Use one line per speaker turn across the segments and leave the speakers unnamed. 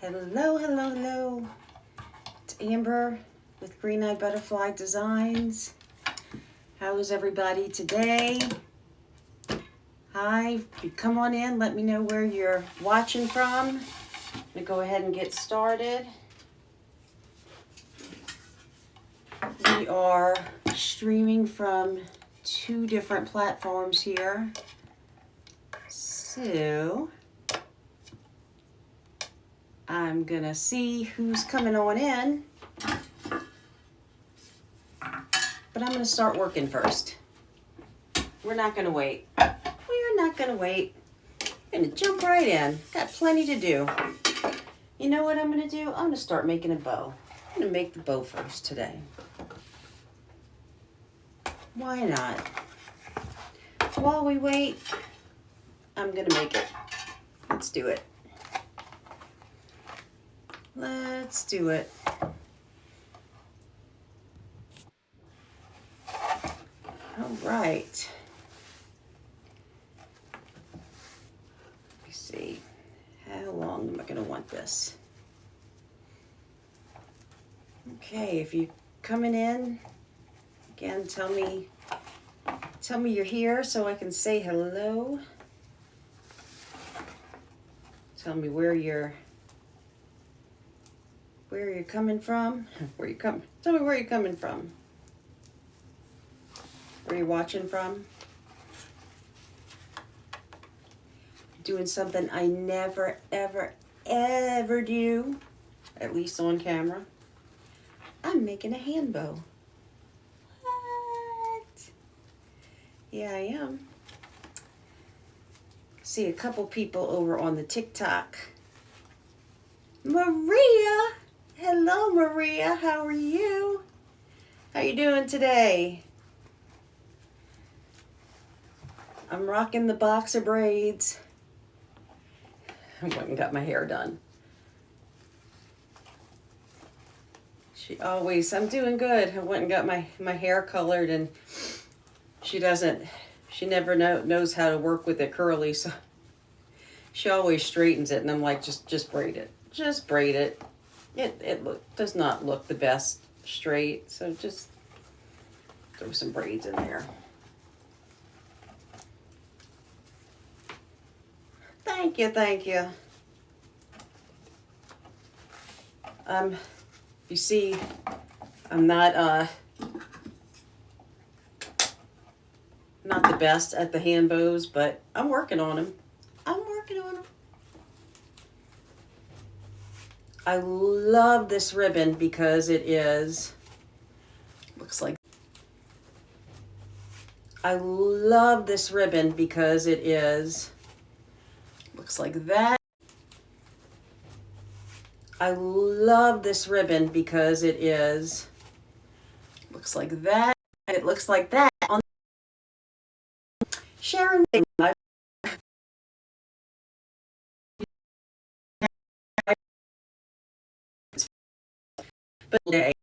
Hello, hello, hello. It's Amber with Green Eyed Butterfly Designs. How's everybody today? Hi, you come on in, let me know where you're watching from. I'm gonna go ahead and get started. We are streaming from 2 different platforms here. So I'm gonna see who's coming on in, but I'm gonna start working first. We're not gonna wait. We're not gonna wait. I'm gonna jump right in. Got plenty to do. You know what I'm gonna do? I'm gonna start making a bow. I'm gonna make the bow first today. Why not? While we wait, I'm gonna make it. Let's do it. Let's do it. All right. Let me see. How long am I going to want this? Okay, if you're coming in, again, tell me you're here so I can say hello. Tell me where you're coming from. Tell me where you're coming from. Where you're watching from. Doing something I never, ever, ever do, at least on camera. I'm making a hand bow. What? Yeah, I am. See a couple people over on the TikTok. Maria! Hello, Maria. How are you? How you doing today? I'm rocking the boxer braids. I went and got my hair done. I'm doing good. I went and got my hair colored, and she never knows how to work with it curly, so she always straightens it, and I'm like, just braid it. Just braid it. It does not look the best straight, so just throw some braids in there. Thank you, thank you. You see, I'm not the best at the hand bows, but I'm working on them. I love this ribbon because it is, looks like that It looks like that on Sharon. But today,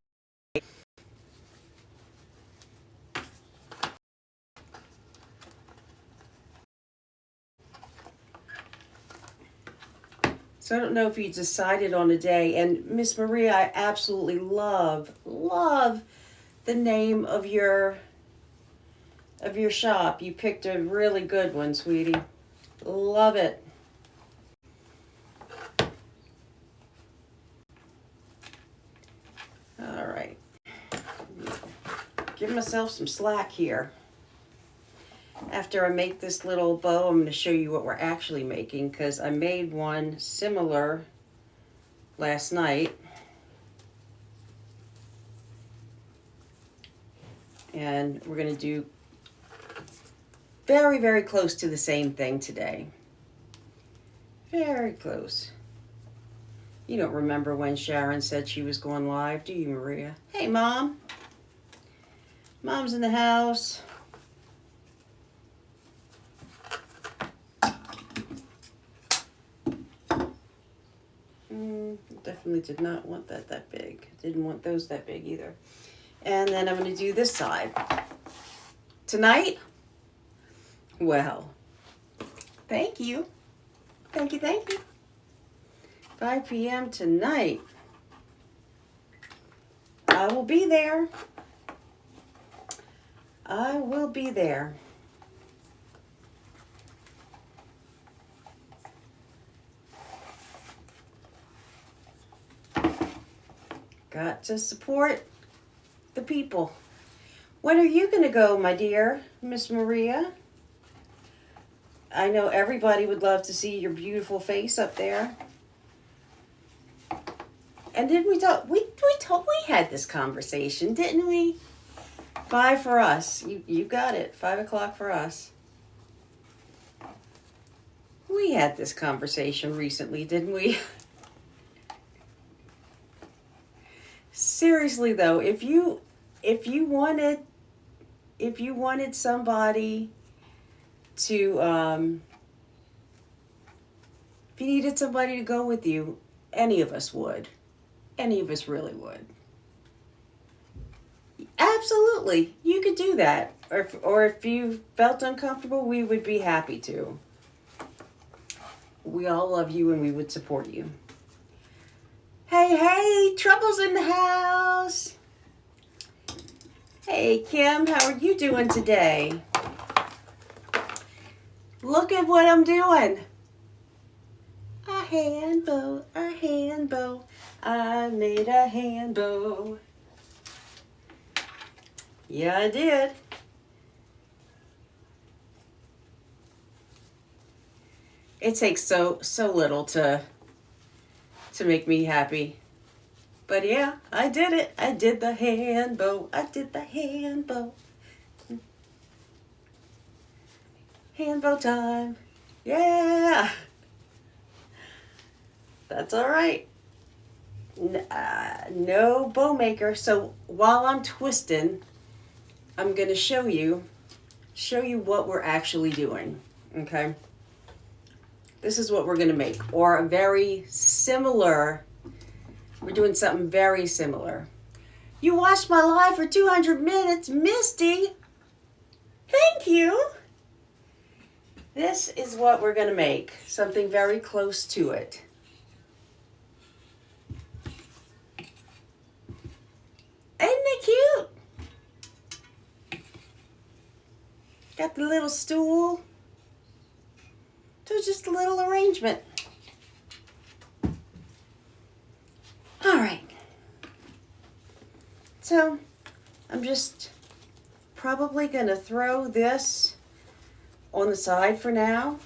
so I don't know if you decided on a day. And Miss Maria, I absolutely love the name of your shop. You picked a really good one, sweetie. Love it. All right. Give myself some slack here. After I make this little bow, I'm going to show you what we're actually making, because I made one similar last night. And we're going to do very, very close to the same thing today. Very close. You don't remember when Sharon said she was going live, do you, Maria? Hey, Mom. Mom's in the house. Definitely did not want that big. Didn't want those that big either. And then I'm going to do this side. Tonight, well, thank you. Thank you. If 5 p.m. tonight. I will be there. I will be there. Got to support the people. When are you going to go, my dear Miss Maria? I know everybody would love to see your beautiful face up there. And did we talk? We had this conversation, didn't we? 5 for us. You got it. 5 o'clock for us. We had this conversation recently, didn't we? Seriously though, if you wanted somebody to if you needed somebody to go with you, any of us would. Any of us really would. Absolutely, you could do that. Or if you felt uncomfortable, we would be happy to. We all love you and we would support you. Hey, Trouble's in the house. Hey, Kim, how are you doing today? Look at what I'm doing. A hand bow, a hand bow. I made a hand bow. Yeah, I did. It takes so little to make me happy. But yeah, I did it. I did the hand bow. I did the hand bow. Hand bow time. Yeah. That's all right. No bow maker. So while I'm twisting, I'm going to show you what we're actually doing. Okay. This is what we're going to make, or a very similar. We're doing something very similar. You watched my live for 200 minutes, Misty. Thank you. This is what we're going to make, something very close to it. Isn't it cute? Got the little stool. So it's just a little arrangement. All right. So I'm just probably going to throw this on the side for now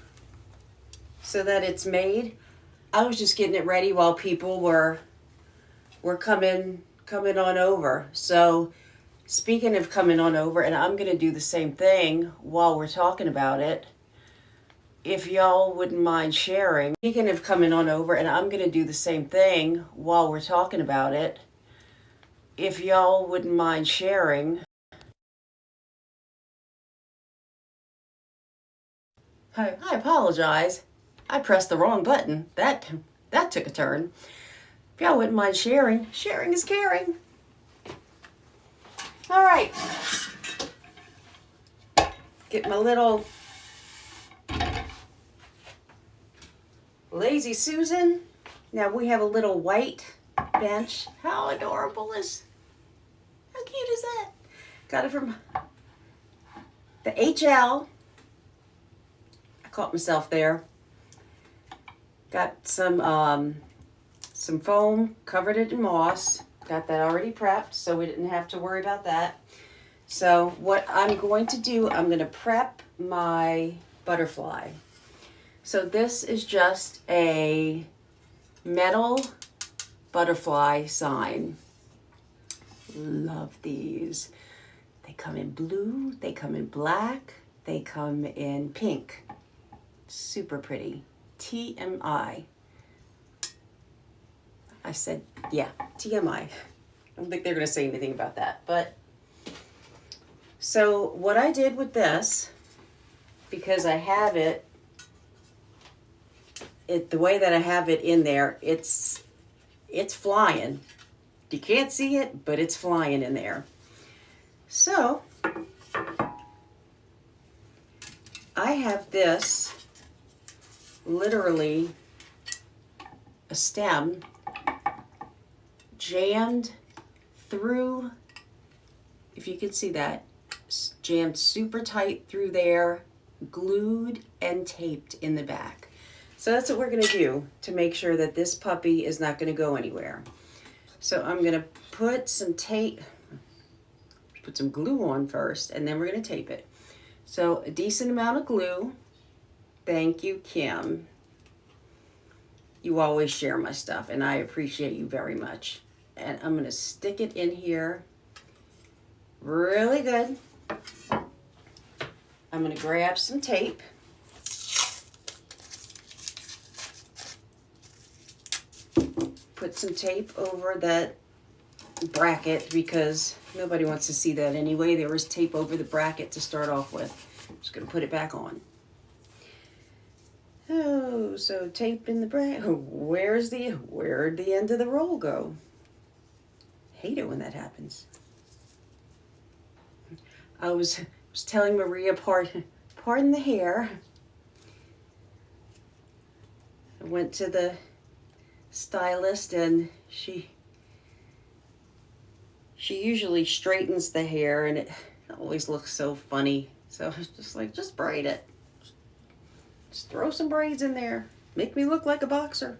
so that it's made. I was just getting it ready while people were coming on over. So speaking of coming on over, and I'm going to do the same thing while we're talking about it. If y'all wouldn't mind sharing. Speaking of coming on over, and I'm going to do the same thing while we're talking about it. If y'all wouldn't mind sharing. I apologize. I pressed the wrong button. That took a turn. If y'all wouldn't mind sharing. Sharing is caring. All right. Get my little Lazy Susan. Now we have a little white bench. How cute is that? Got it from the HL. I caught myself there. Got some foam, covered it in moss. Got that already prepped, so we didn't have to worry about that. So what I'm going to do, I'm going to prep my butterfly. So this is just a metal butterfly sign. Love these. They come in blue, they come in black, they come in pink. Super pretty. TMI. I said, yeah, TMI. I don't think they're going to say anything about that. But so what I did with this, because I have it the way that I have it in there, it's flying. You can't see it, but it's flying in there. So I have this literally a stem jammed through, if you can see that, jammed super tight through there, glued and taped in the back. So that's what we're going to do to make sure that this puppy is not going to go anywhere. So I'm going to put some tape, put some glue on first, and then we're going to tape it. So a decent amount of glue. Thank you, Kim. You always share my stuff, and I appreciate you very much. And I'm going to stick it in here really good. I'm going to grab some tape. Put some tape over that bracket because nobody wants to see that anyway. There was tape over the bracket to start off with. I'm just going to put it back on. Oh, so tape in the bracket. Where'd the end of the roll go? Hate it when that happens. I was telling Maria, pardon the hair. I went to the stylist and she usually straightens the hair and it always looks so funny. So I was just like, just braid it. Just throw some braids in there. Make me look like a boxer.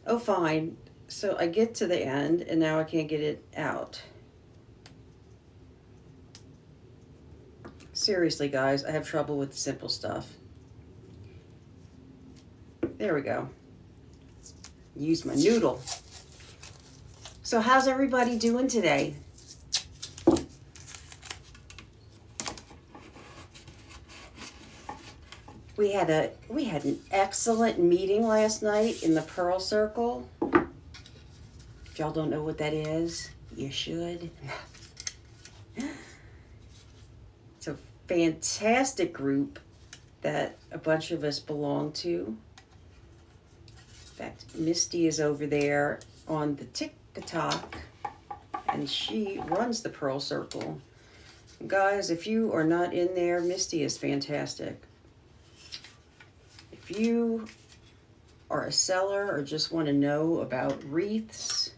Oh, fine. So I get to the end and now I can't get it out. Seriously, guys, I have trouble with the simple stuff. There we go. Use my noodle. So how's everybody doing today? We had an excellent meeting last night in the Pearl Circle. If y'all don't know what that is, you should. It's a fantastic group that a bunch of us belong to. In fact, Misty is over there on the TikTok, and she runs the Pearl Circle. Guys, if you are not in there, Misty is fantastic. If you are a seller or just want to know about wreaths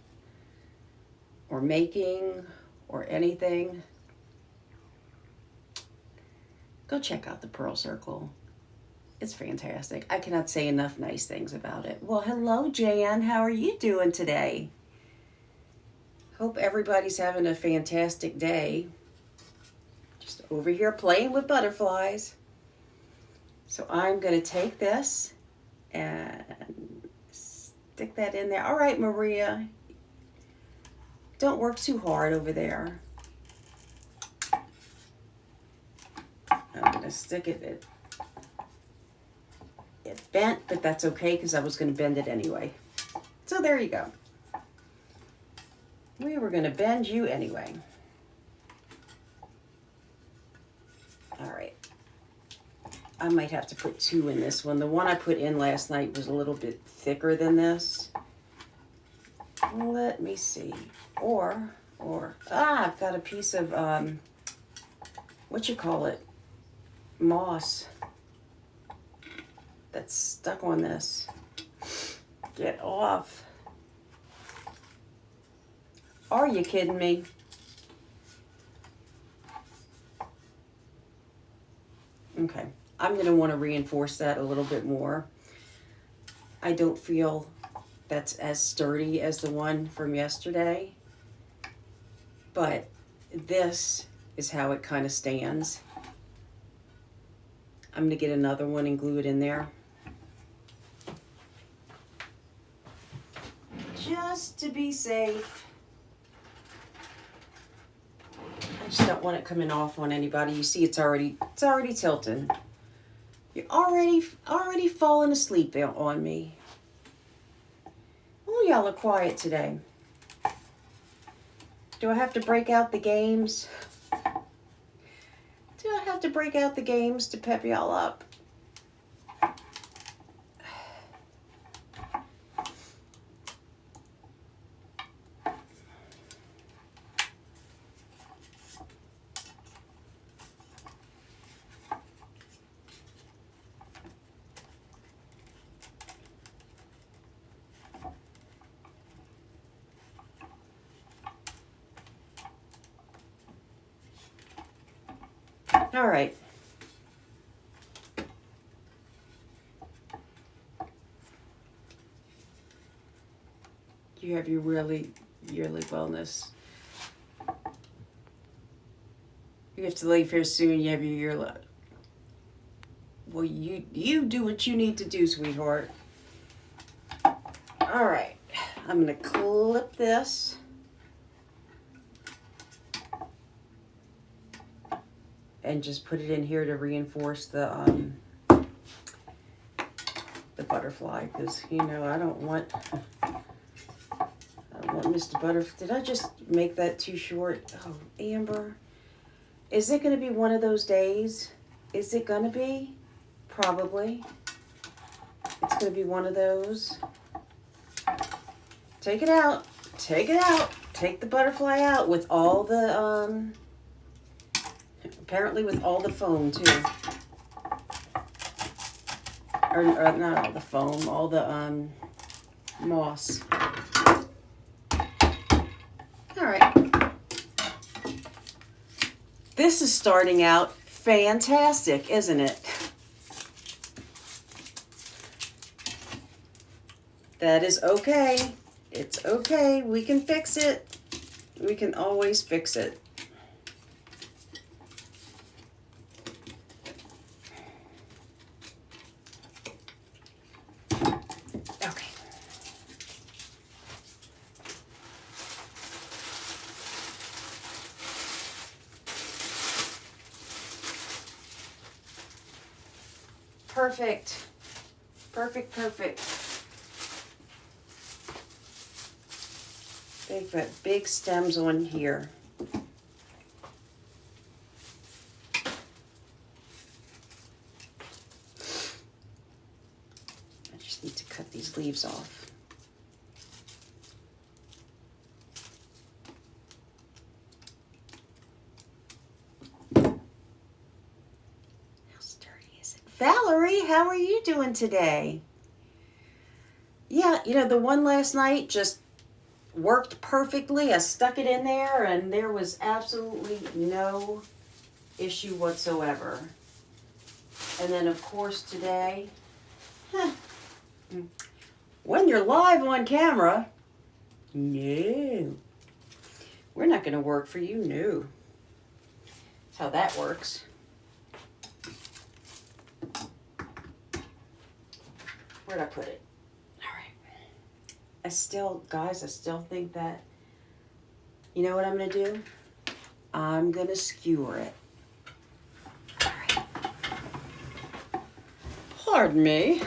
or making or anything, go check out the Pearl Circle. It's fantastic. I cannot say enough nice things about it. Well, hello, Jan. How are you doing today? Hope everybody's having a fantastic day. Just over here playing with butterflies. So I'm going to take this and stick that in there. All right, Maria. Don't work too hard over there. I'm going to stick it. It bent, but that's okay because I was going to bend it anyway. So there you go. We were going to bend you anyway. All right. I might have to put two in this one. The one I put in last night was a little bit thicker than this. Let me see. I've got a piece of, what you call it? Moss that's stuck on this. Get off. Are you kidding me? Okay, I'm going to want to reinforce that a little bit more. I don't feel that's as sturdy as the one from yesterday, but this is how it kind of stands. I'm going to get another one and glue it in there. Just to be safe. I just don't want it coming off on anybody. You see it's already tilting. You're already falling asleep on me. Oh, y'all are quiet today. Do I have to break out the games? Do I have to break out the games to pep y'all up? All right. You have your yearly wellness. You have to leave here soon. You have your yearly. Well, you do what you need to do, sweetheart. All right. I'm going to clip this. And just put it in here to reinforce the butterfly, because you know I don't want Mr. Butterfly. Did I just make that too short? Oh, Amber, is it going to be one of those days? Is it going to be? Probably. It's going to be one of those. Take it out. Take it out. Take the butterfly out with all the apparently with all the foam too. Or not all the foam, all the moss. All right. This is starting out fantastic, isn't it? That is okay. It's okay. We can fix it. We can always fix it. Perfect. Perfect, perfect. They've got big stems on here. I just need to cut these leaves off. Valerie, how are you doing today? Yeah, you know, the one last night just worked perfectly. I stuck it in there and there was absolutely no issue whatsoever. And then, of course, today, when you're live on camera, no, we're not going to work for you, no. That's how that works. Where'd I put it? All right. Guys, I still think that, you know what I'm going to do? I'm going to skewer it. All right. Pardon me.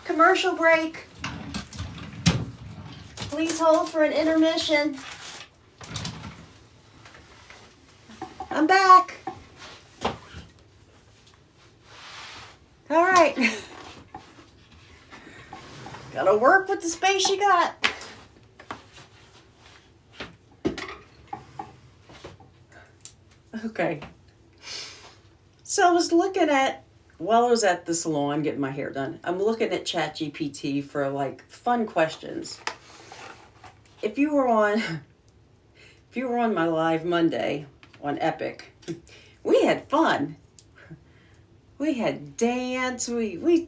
Commercial break. Please hold for an intermission. I'm back. All right. Gotta work with the space you got. Okay. So I was looking at, while I was at the salon getting my hair done, I'm looking at ChatGPT for like fun questions. If you were on my live Monday on Epic, we had fun. We had dance, we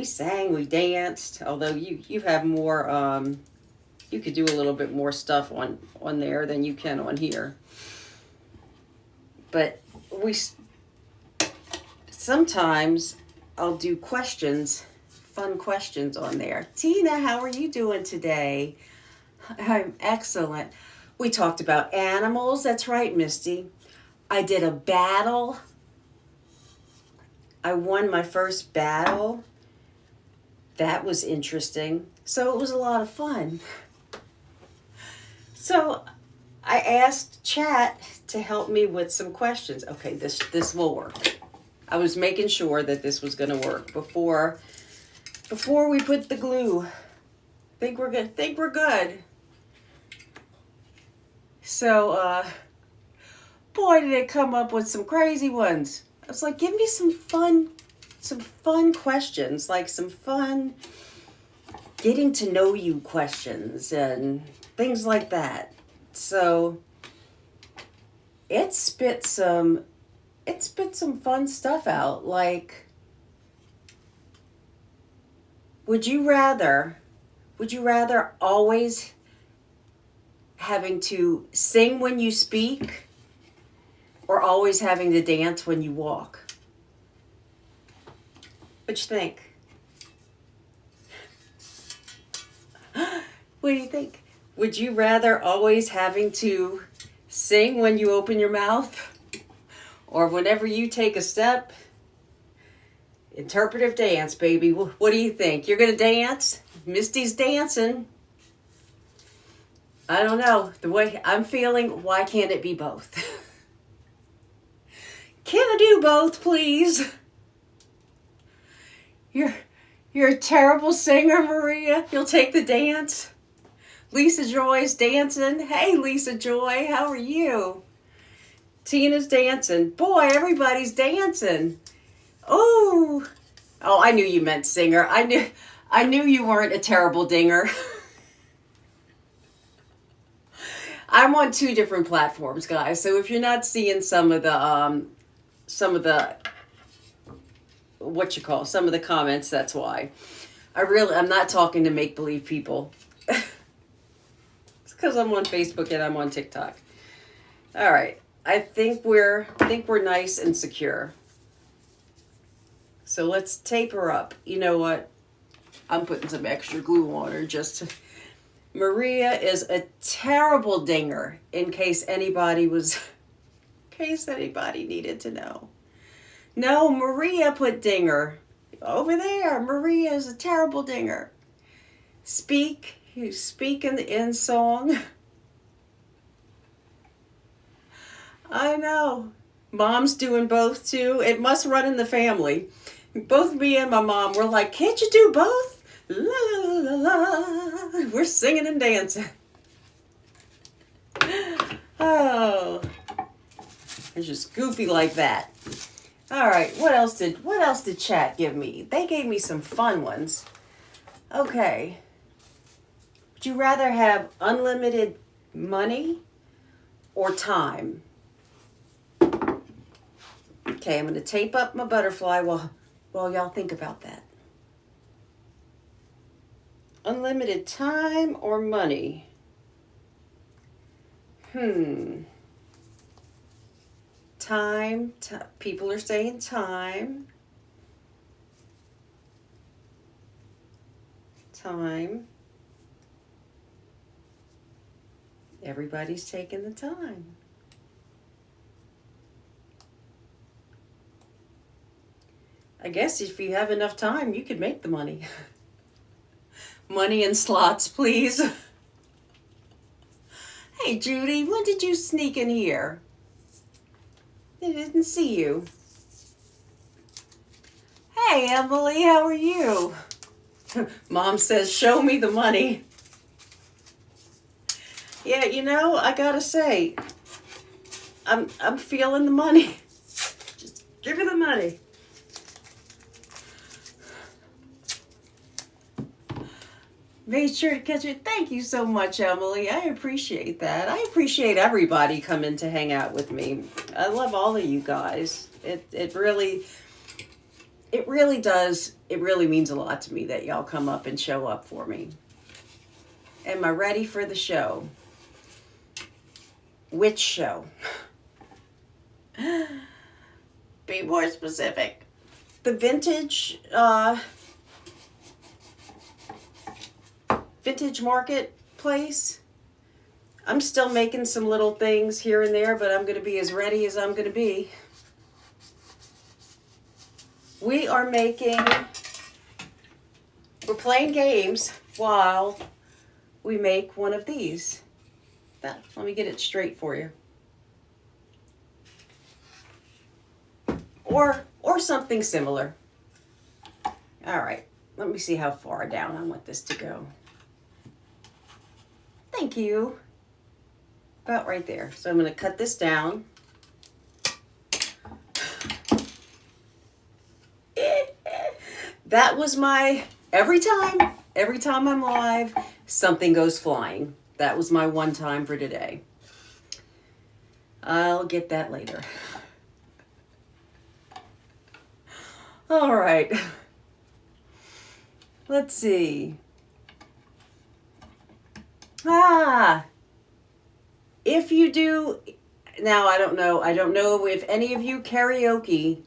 sang, we danced, although you have more, you could do a little bit more stuff on there than you can on here. But sometimes I'll do questions, fun questions on there. Tina, how are you doing today? I'm excellent. We talked about animals, that's right, Misty. I did a battle. I won my first battle. That was interesting. So it was a lot of fun. So I asked Chat to help me with some questions. Okay, this will work. I was making sure that this was going to work before we put the glue. Think we're good. So boy, did it come up with some crazy ones. I was like, give me some fun questions, like some fun getting to know you questions and things like that. So it spit some fun stuff out. Like, would you rather always having to sing when you speak or always having to dance when you walk? What you think? What do you think? Would you rather always having to sing when you open your mouth, or whenever you take a step, interpretive dance, baby? What do you think? You're going to dance? Misty's dancing. I don't know. The way I'm feeling, why can't it be both? Can I do both, please? You're a terrible singer, Maria. You'll take the dance. Lisa Joy's dancing. Hey, Lisa Joy, how are you? Tina's dancing. Boy, everybody's dancing. Oh, I knew you meant singer. I knew you weren't a terrible dinger. I'm on 2 different platforms, guys. So if you're not seeing some of the some of the comments, that's why. I'm not talking to make-believe people. It's because I'm on Facebook and I'm on TikTok. All right. I think we're nice and secure. So let's tape her up. You know what? I'm putting some extra glue on her just to... Maria is a terrible dinger, in case anybody needed to know. No, Maria put dinger over there. Maria is a terrible dinger. You speak in the end song. I know. Mom's doing both too. It must run in the family. Both me and my mom were like, can't you do both? La la la la. We're singing and dancing. Oh, it's just goofy like that. All right, what else did chat give me? They gave me some fun ones. Okay. Would you rather have unlimited money or time? Okay, I'm going to tape up my butterfly while y'all think about that. Unlimited time or money? Time. People are saying time. Time. Everybody's taking the time. I guess if you have enough time, you could make the money. Money in slots, please. Hey, Judy, when did you sneak in here? I didn't see you. Hey, Emily, how are you? Mom says, show me the money. Yeah, I gotta say, I'm feeling the money. Just give me the money. Made sure to catch it. Thank you so much, Emily. I appreciate that. I appreciate everybody coming to hang out with me. I love all of you guys. It really does. It really means a lot to me that y'all come up and show up for me. Am I ready for the show? Which show? Be more specific. The vintage marketplace. I'm still making some little things here and there, but I'm going to be as ready as I'm going to be. We're playing games while we make one of these. Let me get it straight for you. Or something similar. All right, let me see how far down I want this to go. Thank you. About right there. So I'm going to cut this down. That was my, every time I'm live, something goes flying. That was my one time for today. I'll get that later. All right. Let's see. If you do, now I don't know if any of you karaoke.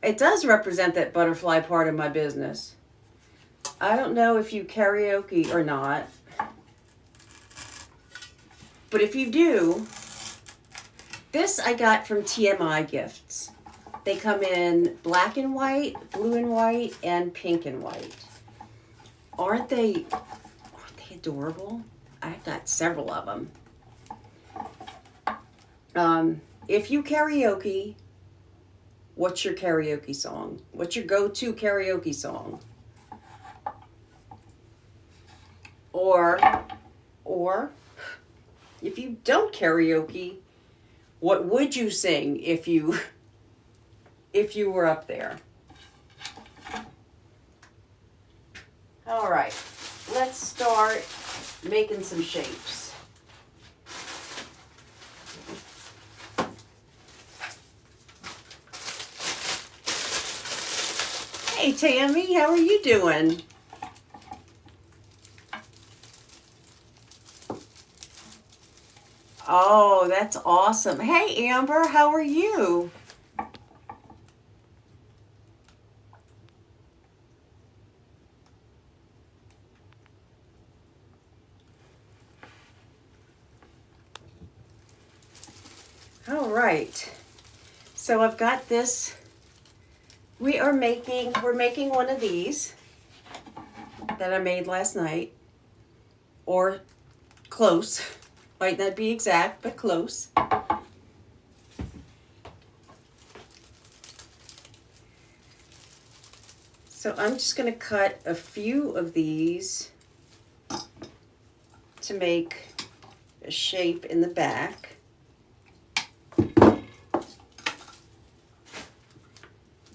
It does represent that butterfly part of my business. I don't know if you karaoke or not. But if you do, this I got from TMI Gifts. They come in black and white, blue and white, and pink and white. Aren't they adorable? I've got several of them. If you karaoke, what's your karaoke song? What's your go-to karaoke song? Or if you don't karaoke, what would you sing if you were up there? All right, let's start making some shapes. Hey Tammy, how are you doing? Oh, that's awesome. Hey Amber, how are you? All right. So I've got this. We're making one of these that I made last night, or close. Might not be exact, but close. So I'm just going to cut a few of these to make a shape in the back.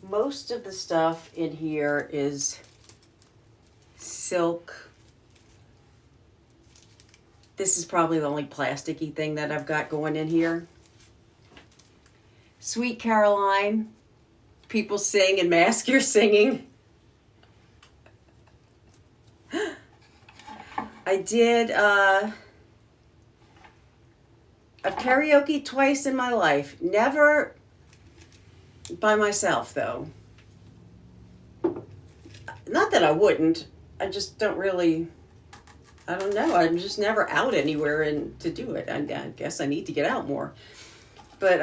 Most of the stuff in here is silk. This is probably the only plasticky thing that I've got going in here. Sweet Caroline, people sing and mask your singing. I did, I've karaoke twice in my life. Never by myself, though. Not that I wouldn't. I just don't really, I don't know. I'm just never out anywhere and to do it. I guess I need to get out more. But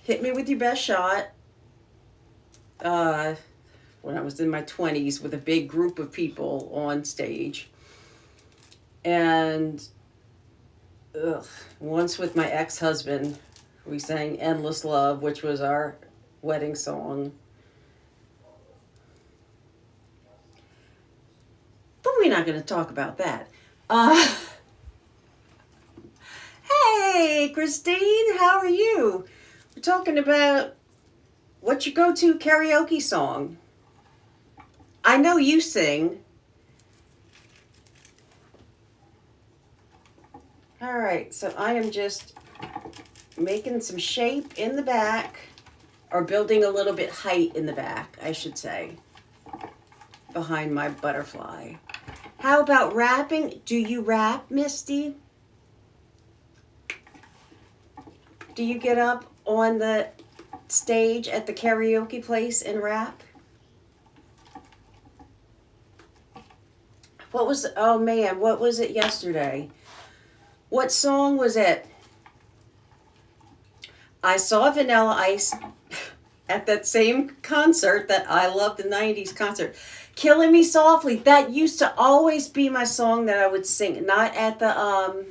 Hit Me With Your Best Shot. When I was in my 20s with a big group of people on stage. And once with my ex-husband, we sang Endless Love, which was our wedding song. But we're not going to talk about that. Hey, Christine, how are you? We're talking about what's your go-to karaoke song? I know you sing. All right, so I am just making some shape in the back, or building a little bit height in the back, I should say, behind my butterfly. How about rapping? Do you rap, Misty? Do you get up on the stage at the karaoke place and rap? What was, oh man, what was it yesterday? What song was it? I saw Vanilla Ice at that same concert that I love, the 90s concert. Killing Me Softly. That used to always be my song that I would sing. Not at the,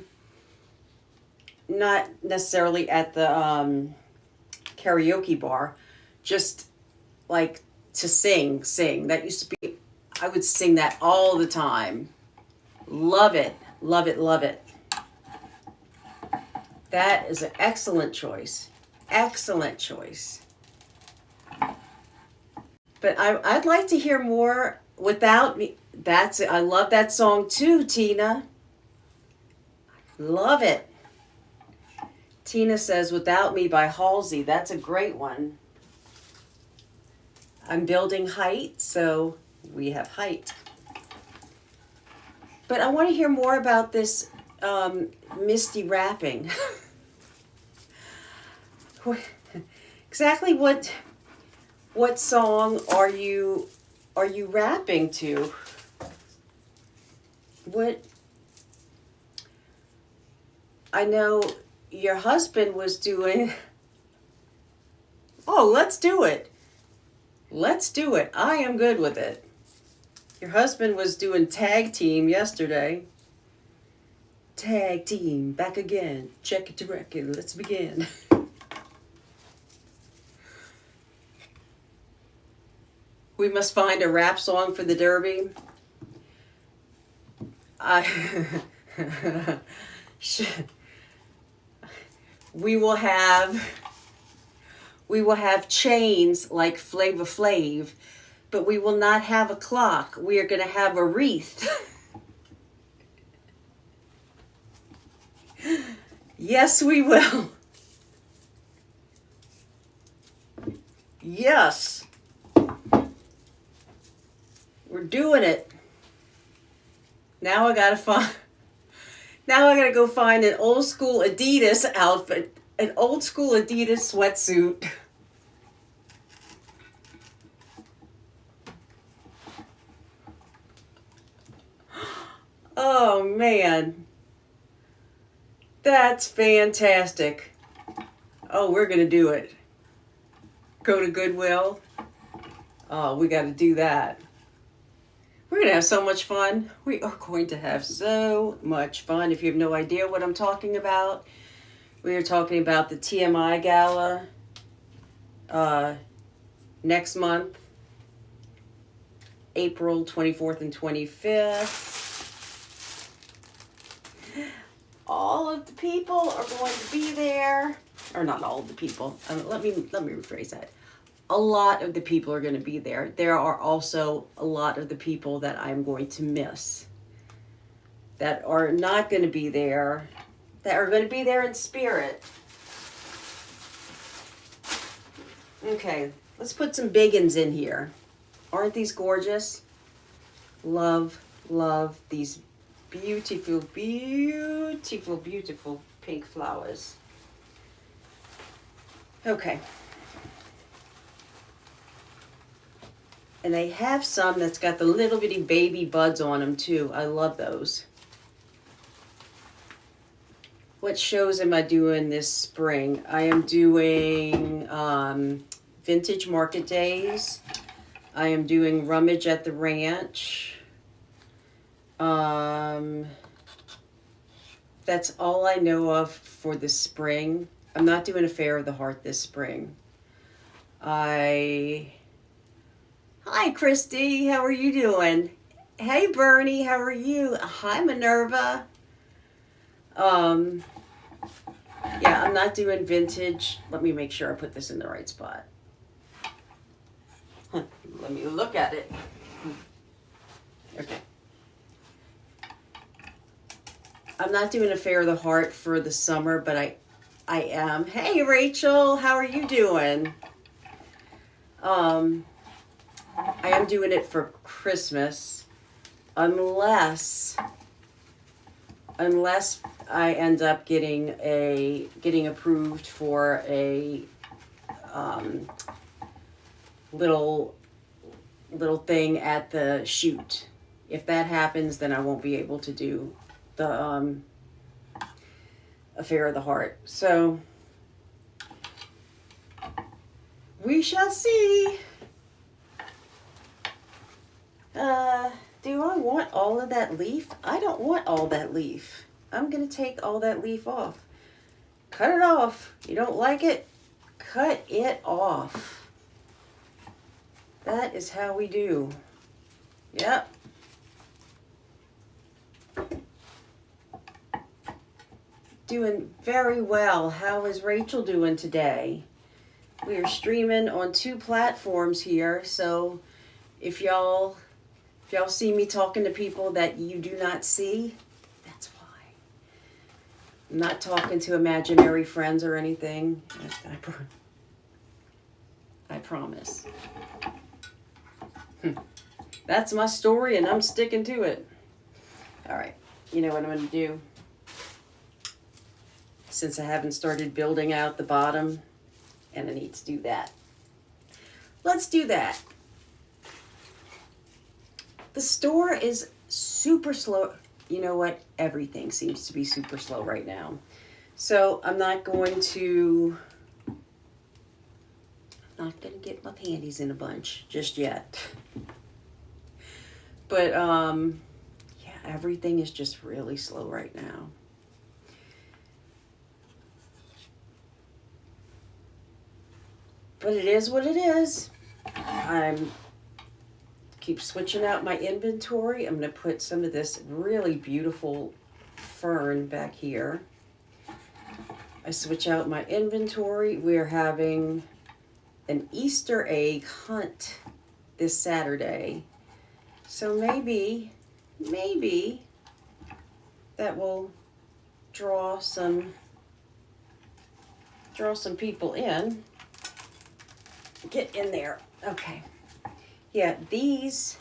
not necessarily at the karaoke bar. Just like to sing. That used to be, I would sing that all the time. Love it. Love it. Love it. That is an excellent choice. Excellent choice. But I'd like to hear more without me. I love that song too, Tina. Love it. Tina says, Without Me by Halsey. That's a great one. I'm building height, so we have height. But I want to hear more about this misty wrapping. Exactly what song are you rapping to? What? I know your husband was doing. Oh, let's do it. Let's do it. I am good with it. Your husband was doing tag team yesterday. Tag team, back again. Check it to record. Let's begin. We must find a rap song for the Derby. We will have chains like Flavor Flav, but we will not have a clock. We are going to have a wreath. Yes, we will. Yes. We're doing it. Now I gotta go find an old school Adidas outfit, an old school Adidas sweatsuit. Oh man, that's fantastic. Oh, we're gonna do it. Go to Goodwill. Oh, we got to do that. We're going to have so much fun. We are going to have so much fun. If you have no idea what I'm talking about, we are talking about the TMI Gala next month, April 24th and 25th. All of the people are going to be there. Or not all of the people. Let me rephrase that. A lot of the people are going to be there. There are also a lot of the people that I'm going to miss, that are not going to be there, that are going to be there in spirit. Okay, let's put some biggins in here. Aren't these gorgeous? Love, love these beautiful, beautiful, beautiful pink flowers. Okay. And they have some that's got the little bitty baby buds on them too. I love those. What shows am I doing this spring? I am doing Vintage Market Days. I am doing Rummage at the Ranch. That's all I know of for the spring. I'm not doing a Fair of the Heart this spring. Hi, Christy. How are you doing? Hey, Bernie. How are you? Hi, Minerva. Yeah, I'm not doing vintage. Let me make sure I put this in the right spot. Let me look at it. Okay. I'm not doing a Fair of the Heart for the summer, but I am. Hey, Rachel. How are you doing? I am doing it for Christmas, unless I end up getting approved for a little thing at the shoot. If that happens, then I won't be able to do the Affair of the Heart. So we shall see. Do I want all of that leaf? I don't want all that leaf. I'm going to take all that leaf off. Cut it off. You don't like it? Cut it off. That is how we do. Yep. Doing very well. How is Rachel doing today? We are streaming on 2 platforms here, so if y'all see me talking to people that you do not see, that's why. I'm not talking to imaginary friends or anything. I promise. That's my story and I'm sticking to it. All right, you know what I'm going to do? Since I haven't started building out the bottom, and I need to do that. Let's do that. The store is super slow. You know what? Everything seems to be super slow right now. So I'm not going to get my panties in a bunch just yet. But yeah, everything is just really slow right now. But it is what it is. I'm keep switching out my inventory. I'm going to put some of this really beautiful fern back here. I switch out my inventory. We're having an Easter egg hunt this Saturday. So maybe that will draw some people in. Get in there. Okay. Yeah, these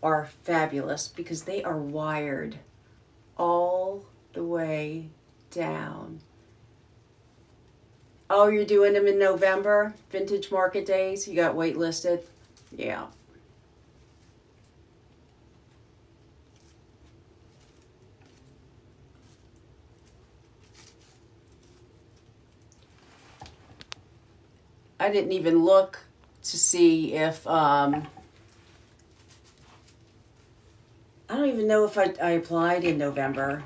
are fabulous because they are wired all the way down. Oh, you're doing them in November? Vintage Market Days? You got waitlisted? Yeah. I didn't even look to see if, I don't even know if I applied in November.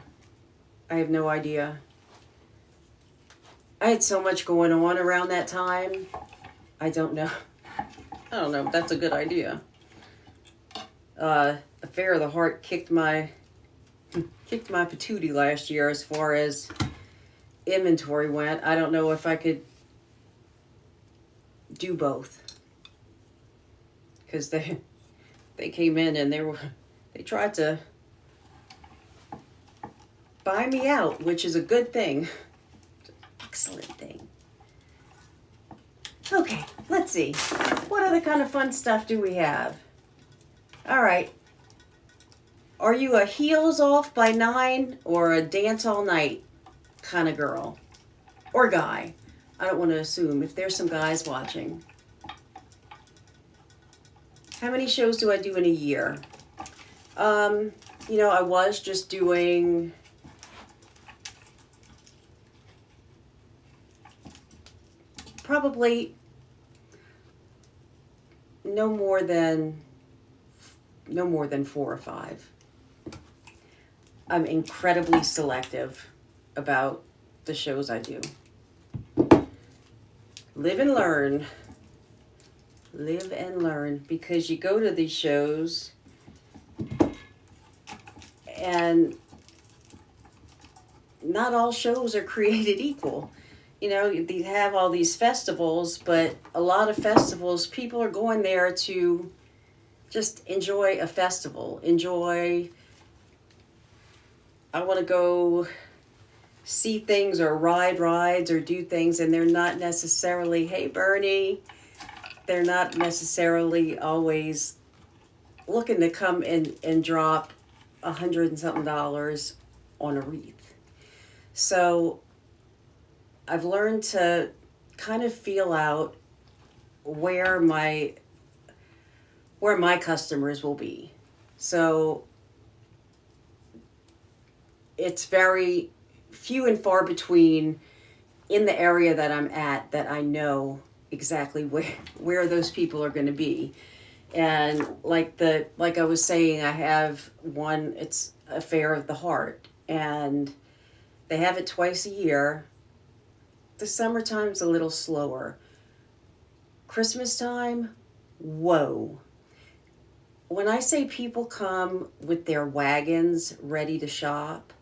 I have no idea. I had so much going on around that time. I don't know. I don't know if that's a good idea. Affair of the Heart kicked my patootie last year as far as inventory went. I don't know if I could do both. Because they came in and they tried to buy me out, which is a good thing. Excellent thing. Okay, let's see. What other kind of fun stuff do we have? All right. Are you a heels off by 9 or a dance all night kind of girl? Or guy? I don't want to assume if there's some guys watching. How many shows do I do in a year? You know, I was just doing probably no more than 4 or 5. I'm incredibly selective about the shows I do. Live and learn. Live and learn, because you go to these shows and not all shows are created equal. You know, you have all these festivals, but a lot of festivals, people are going there to just enjoy a festival. I want to go see things or ride rides or do things, and they're not necessarily, hey Bernie, they're not necessarily always looking to come and drop $100 and something on a wreath. So I've learned to kind of feel out where my customers will be. So it's very few and far between in the area that I'm at that I know exactly where those people are going to be. And like I was saying, I have one, it's Affair of the Heart, and they have it twice a year. The summertime's a little slower. Christmas time, whoa. When I say people come with their wagons ready to shop,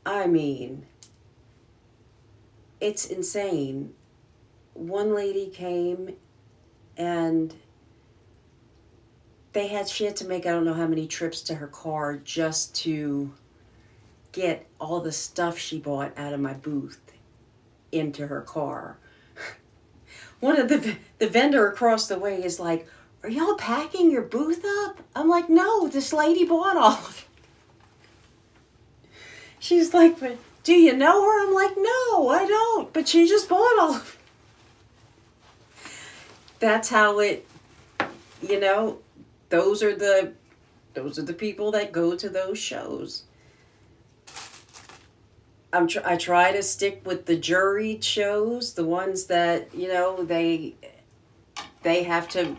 I mean, it's insane. One lady came and she had to make I don't know how many trips to her car just to get all the stuff she bought out of my booth into her car. One of the vendor across the way is like, "Are y'all packing your booth up?" I'm like, "No, this lady bought all of it." She's like, "But do you know her?" I'm like, "No, I don't, but she just bought all of it." That's how it, you know, those are the people that go to those shows. I try to stick with the juried shows, the ones that, you know, they have to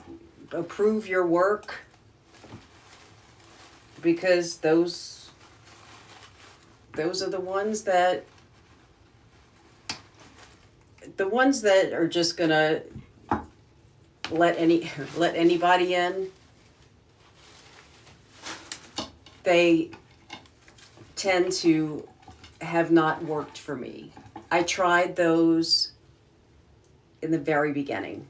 approve your work, because those are the ones that are just gonna let anybody in. They tend to have not worked for me. I tried those in the very beginning.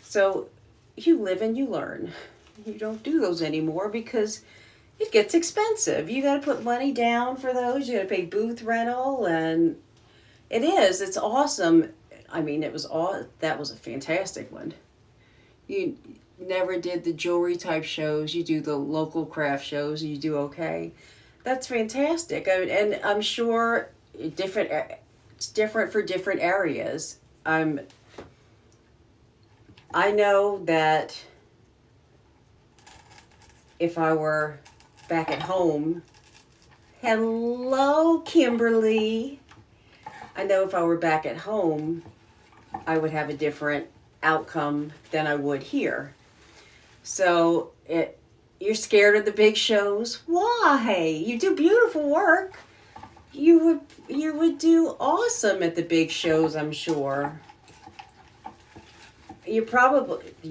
So you live and you learn. You don't do those anymore because it gets expensive. You got to put money down for those. You got to pay booth rental, and it's awesome. I mean, that was a fantastic one. You never did the jewelry type shows. You do the local craft shows. You do okay. That's fantastic. And I'm sure it's different for different areas. I know that if I were back at home, hello, Kimberly. I know if I were back at home, I would have a different outcome than I would here. So you're scared of the big shows? Why? You do beautiful work. You would do awesome at the big shows, I'm sure. You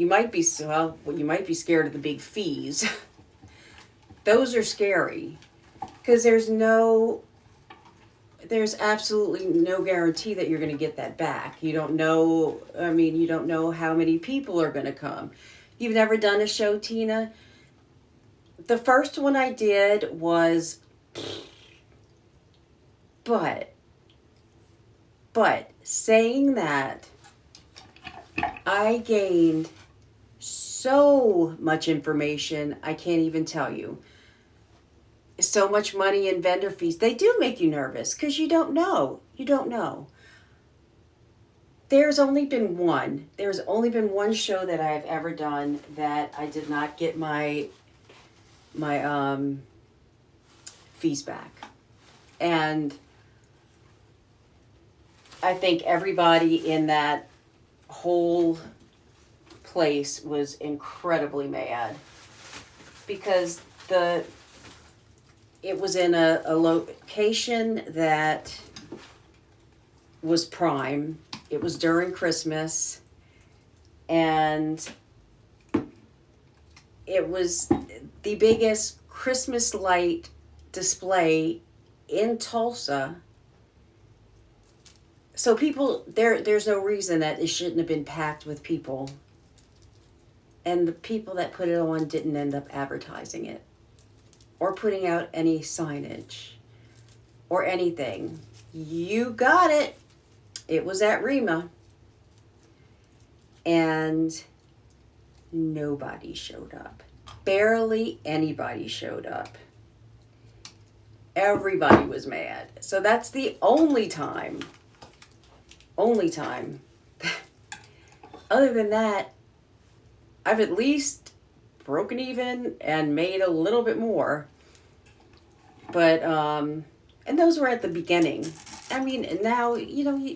might be scared of the big fees. Those are scary because there's absolutely no guarantee that you're going to get that back. You don't know how many people are going to come. You've never done a show, Tina? The first one I did was, but saying that, I gained so much information, I can't even tell you. So much money in vendor fees. They do make you nervous because you don't know. There's only been one show that I've ever done that I did not get my fees back. And I think everybody in that whole place was incredibly mad because it was in a location that was prime. It was during Christmas, and it was the biggest Christmas light display in Tulsa. So people, there's no reason that it shouldn't have been packed with people. And the people that put it on didn't end up advertising it or putting out any signage or anything. You got it. It was at Rima. And nobody showed up. Barely anybody showed up. Everybody was mad. So that's the only time. Other than that, I've at least broken even and made a little bit more. But, and those were at the beginning. I mean, now, you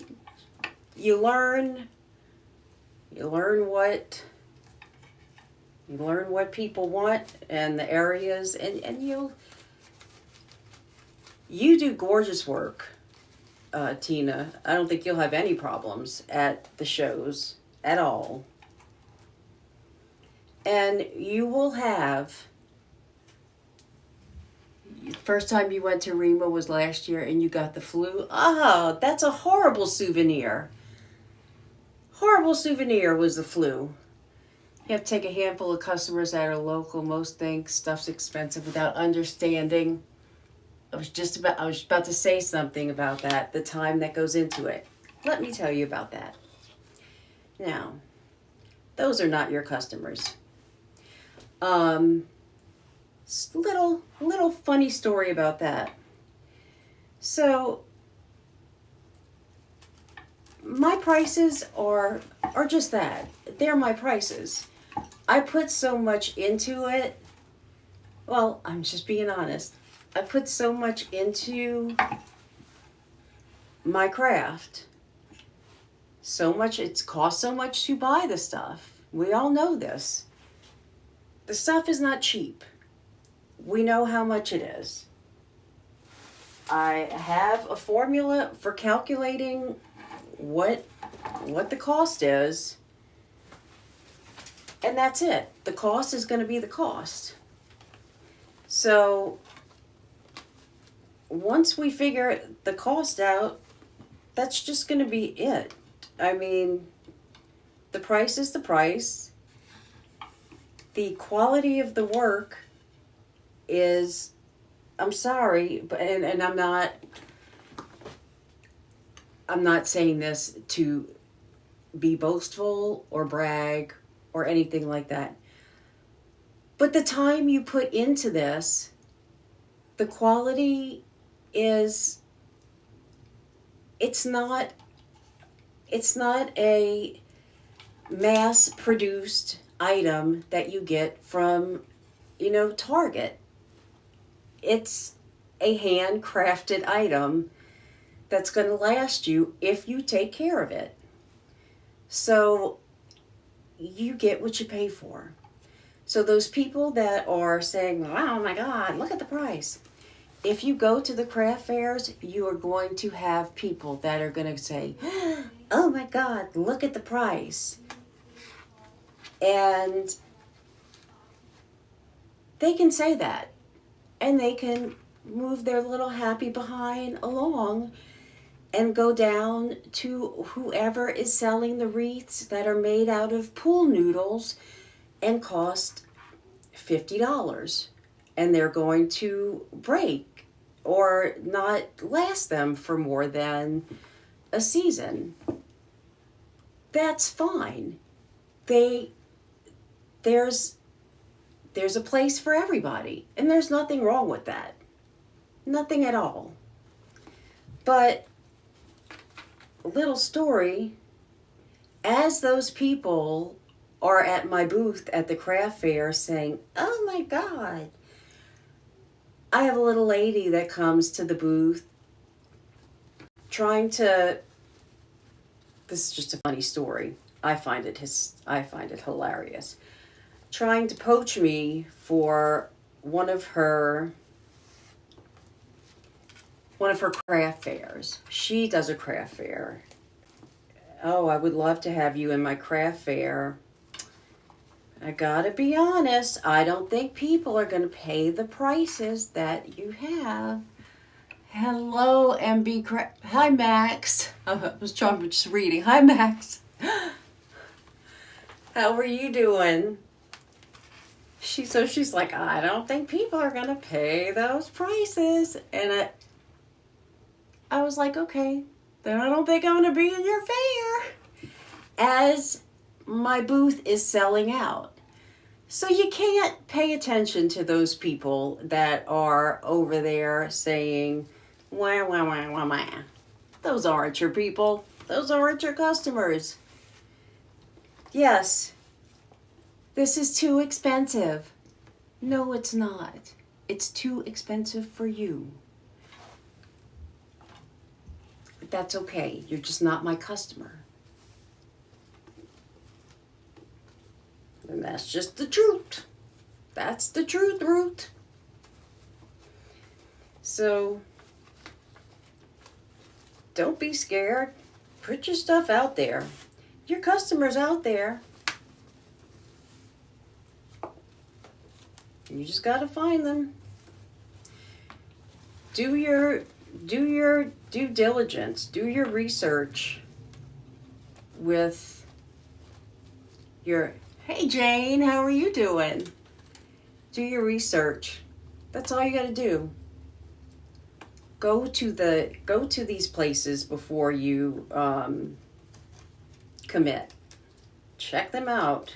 learn what people want and the areas, and you do gorgeous work, Tina. I don't think you'll have any problems at the shows at all. And you will have, first time you went to Rima was last year and you got the flu. Oh, that's a horrible souvenir. Horrible souvenir was the flu. You have to take a handful of customers that are local. Most think stuff's expensive without understanding I was about to say something about that, the time that goes into it. Let me tell you about that. Now, those are not your customers. Little funny story about that. So, my prices are just that. They're my prices. I put so much into it. Well, I'm just being honest. I put so much into my craft. So much, it's cost so much to buy the stuff. We all know this. The stuff is not cheap. We know how much it is. I have a formula for calculating what the cost is, and that's it. The cost is going to be the cost. So once we figure the cost out, that's just going to be it. I mean, the price is the price. The quality of the work is, I'm sorry, but and I'm not saying this to be boastful or brag or anything like that. But the time you put into this, the quality is, it's not a mass-produced item that you get from, Target. It's a handcrafted item that's going to last you if you take care of it. So you get what you pay for. So those people that are saying, "Wow, my God, look at the price." If you go to the craft fairs, you are going to have people that are going to say, "Oh my God, look at the price." And they can say that. And they can move their little happy behind along and go down to whoever is selling the wreaths that are made out of pool noodles and cost $50. And they're going to break or not last them for more than a season. That's fine. There's a place for everybody, and there's nothing wrong with that. Nothing at all. But, little story, as those people are at my booth at the craft fair saying, "Oh my God," I have a little lady that comes to the booth this is just a funny story. I find it hilarious. Trying to poach me for one of her craft fairs. She does a craft fair. "Oh, I would love to have you in my craft fair." I gotta be honest, I don't think people are gonna pay the prices that you have. Hello, MB Craft. Hi, Max. I was just reading. Hi, Max. How are you doing? She's like, "I don't think people are gonna pay those prices." And I was like, "Okay, then I don't think I'm gonna be in your fair." As my booth is selling out. So you can't pay attention to those people that are over there saying, "Wah, wah, wah, wah, wah." Those aren't your people. Those aren't your customers. Yes, this is too expensive. No, it's not. It's too expensive for you. That's okay. You're just not my customer. And that's just the truth. That's the truth, Ruth. So, don't be scared. Put your stuff out there. Your customers out there. You just gotta find them. Do your due diligence. Do your research with your... Hey, Jane, how are you doing? Do your research. That's all you gotta do. go to these places before you commit. Check them out.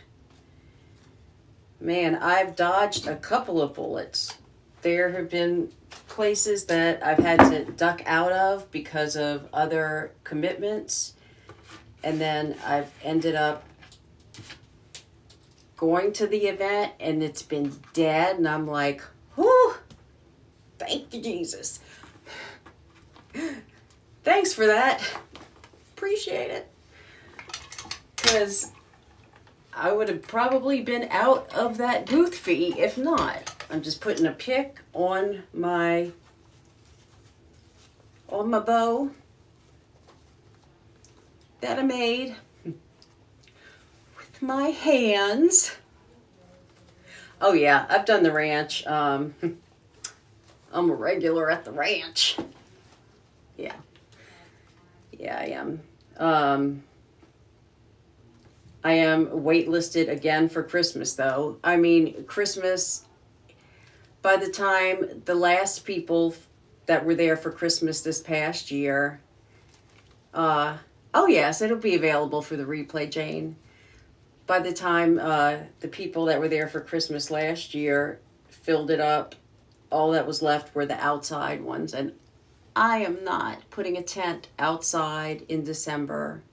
Man, I've dodged a couple of bullets. There have been places that I've had to duck out of because of other commitments, and then I've ended up going to the event and it's been dead, and I'm like, whew, thank you, Jesus. Thanks for that. Appreciate it. Because I would have probably been out of that booth fee if not. I'm just putting a pick on my bow that I made with my hands. Oh yeah, I've done the ranch. I'm a regular at the ranch. Yeah. Yeah, I am. I am waitlisted again for Christmas, though. I mean, Christmas, by the time the last people that were there for Christmas this past year, oh yes, it'll be available for the replay, Jane. By the time the people that were there for Christmas last year filled it up, all that was left were the outside ones. And I am not putting a tent outside in December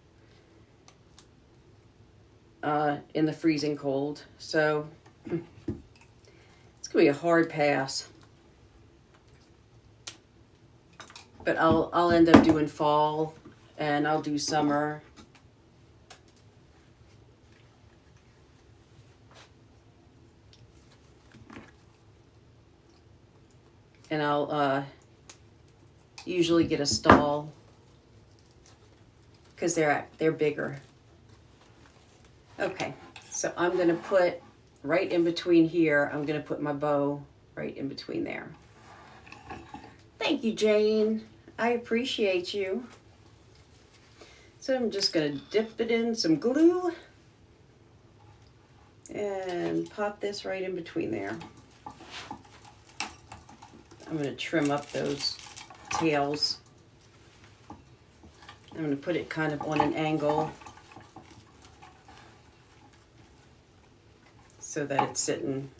in the freezing cold. So it's gonna be a hard pass. But I'll end up doing fall and I'll do summer. And I'll usually get a stall because they're bigger. Okay, so I'm gonna put right in between here, I'm gonna put my bow right in between there. Thank you, Jane. I appreciate you. So I'm just gonna dip it in some glue and pop this right in between there. I'm gonna trim up those tails. I'm gonna put it kind of on an angle so that it's sitting.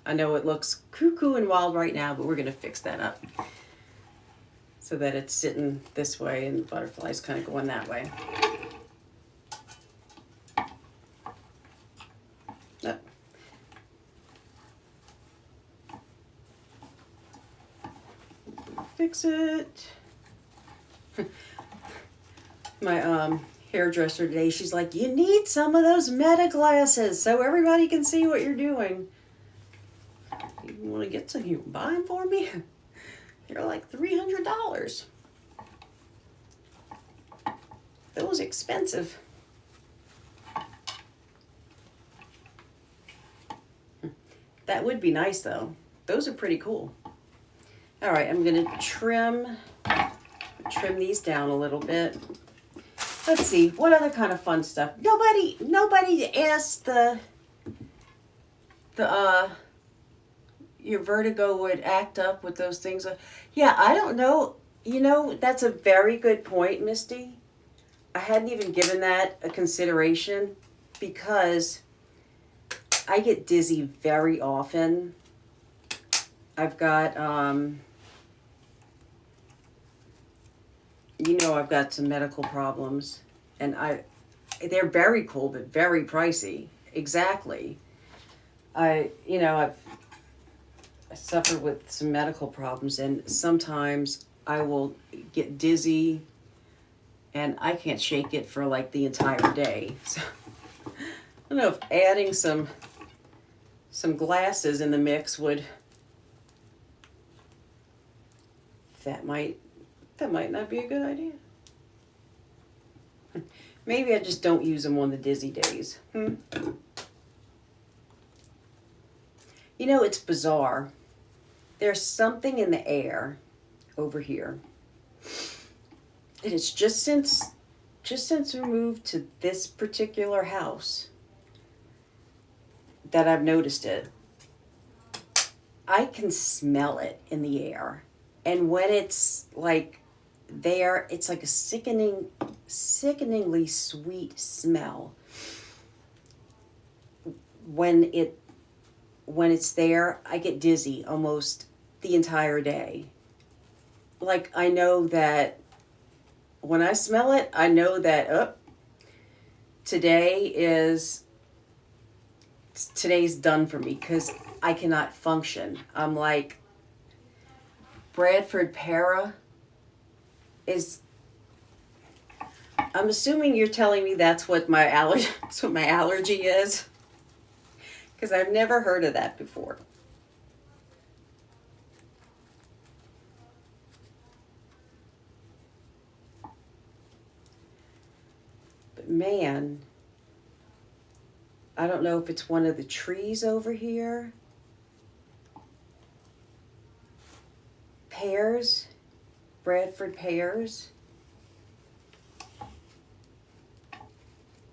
I know it looks cuckoo and wild right now, but we're gonna fix that up so that it's sitting this way and the butterfly's kind of going that way. Oh. Fix it. My hairdresser today, she's like, you need some of those meta glasses so everybody can see what you're doing. You want to get some, you buy them for me? They're like $300. That was expensive. That would be nice though. Those are pretty cool. All right, I'm gonna trim these down a little bit. Let's see, what other kind of fun stuff? Nobody asked your vertigo would act up with those things. Yeah, I don't know. You know, that's a very good point, Misty. I hadn't even given that a consideration because I get dizzy very often. I've got, I've got some medical problems, and they're very cool, but very pricey. Exactly. I suffer with some medical problems, and sometimes I will get dizzy, and I can't shake it for like the entire day. So I don't know if adding some glasses in the mix would. That might not be a good idea. Maybe I just don't use them on the dizzy days. You know, it's bizarre. There's something in the air over here. And it's just since we moved to this particular house that I've noticed it. I can smell it in the air. And when it's like there, it's like a sickeningly sweet smell. When it's there, I get dizzy almost the entire day. Like, I know that when I smell it, I know that today's done for me, because I cannot function. I'm like, Bradford Para is, I'm assuming you're telling me that's what my allergy is, because I've never heard of that before. But man, I don't know if it's one of the trees over here. Pears, Bradford pears.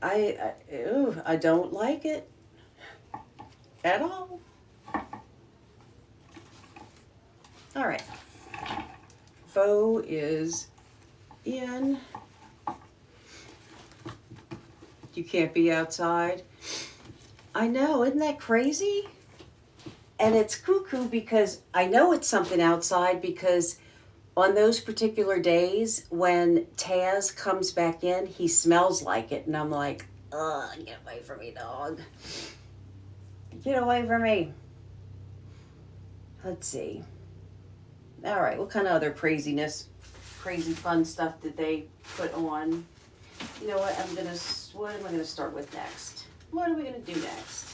I don't like it at all. All right. Bo is in. You can't be outside. I know, isn't that crazy? And it's cuckoo because I know it's something outside, because on those particular days when Taz comes back in, he smells like it. And I'm like, ugh, get away from me, dog. Get away from me. Let's see. All right, what kind of other crazy fun stuff did they put on? You know what am I gonna start with next? What are we gonna do next?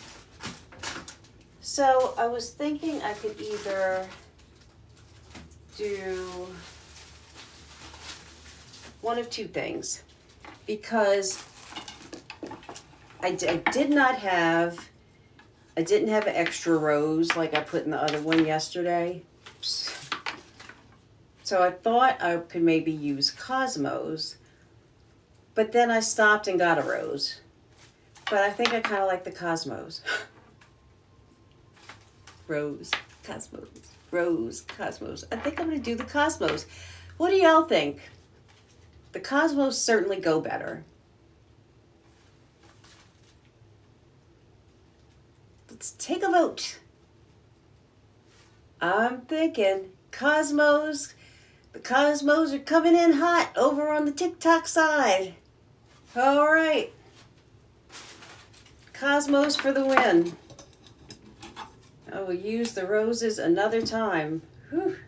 So I was thinking I could either do one of two things, because I didn't have an extra rose like I put in the other one yesterday. So I thought I could maybe use Cosmos, but then I stopped and got a rose. But I think I kind of like the Cosmos. Rose, Cosmos, Rose, Cosmos. I think I'm going to do the Cosmos. What do y'all think? The Cosmos certainly go better. Let's take a vote. I'm thinking Cosmos. The Cosmos are coming in hot over on the TikTok side. All right. Cosmos for the win. I will use the roses another time. Whew.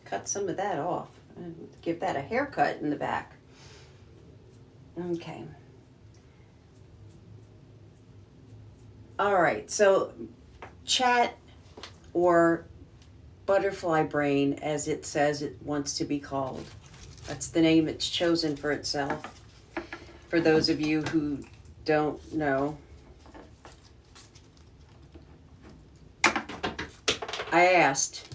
Cut some of that off. Give that a haircut in the back. Okay. All right. So chat, or butterfly brain, as it says it wants to be called. That's the name it's chosen for itself. For those of you who don't know. I asked,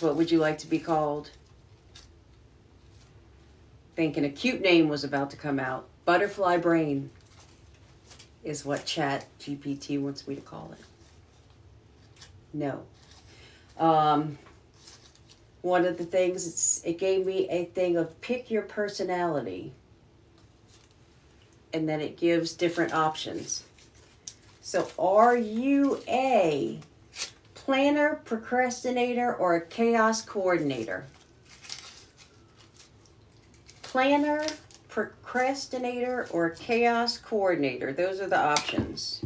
what would you like to be called? Thinking a cute name was about to come out. Butterfly brain is what Chat GPT wants me to call it. No. One of the things, it gave me a thing of pick your personality. And then it gives different options. So are you a planner, procrastinator, or a chaos coordinator? Planner, procrastinator, or chaos coordinator. Those are the options.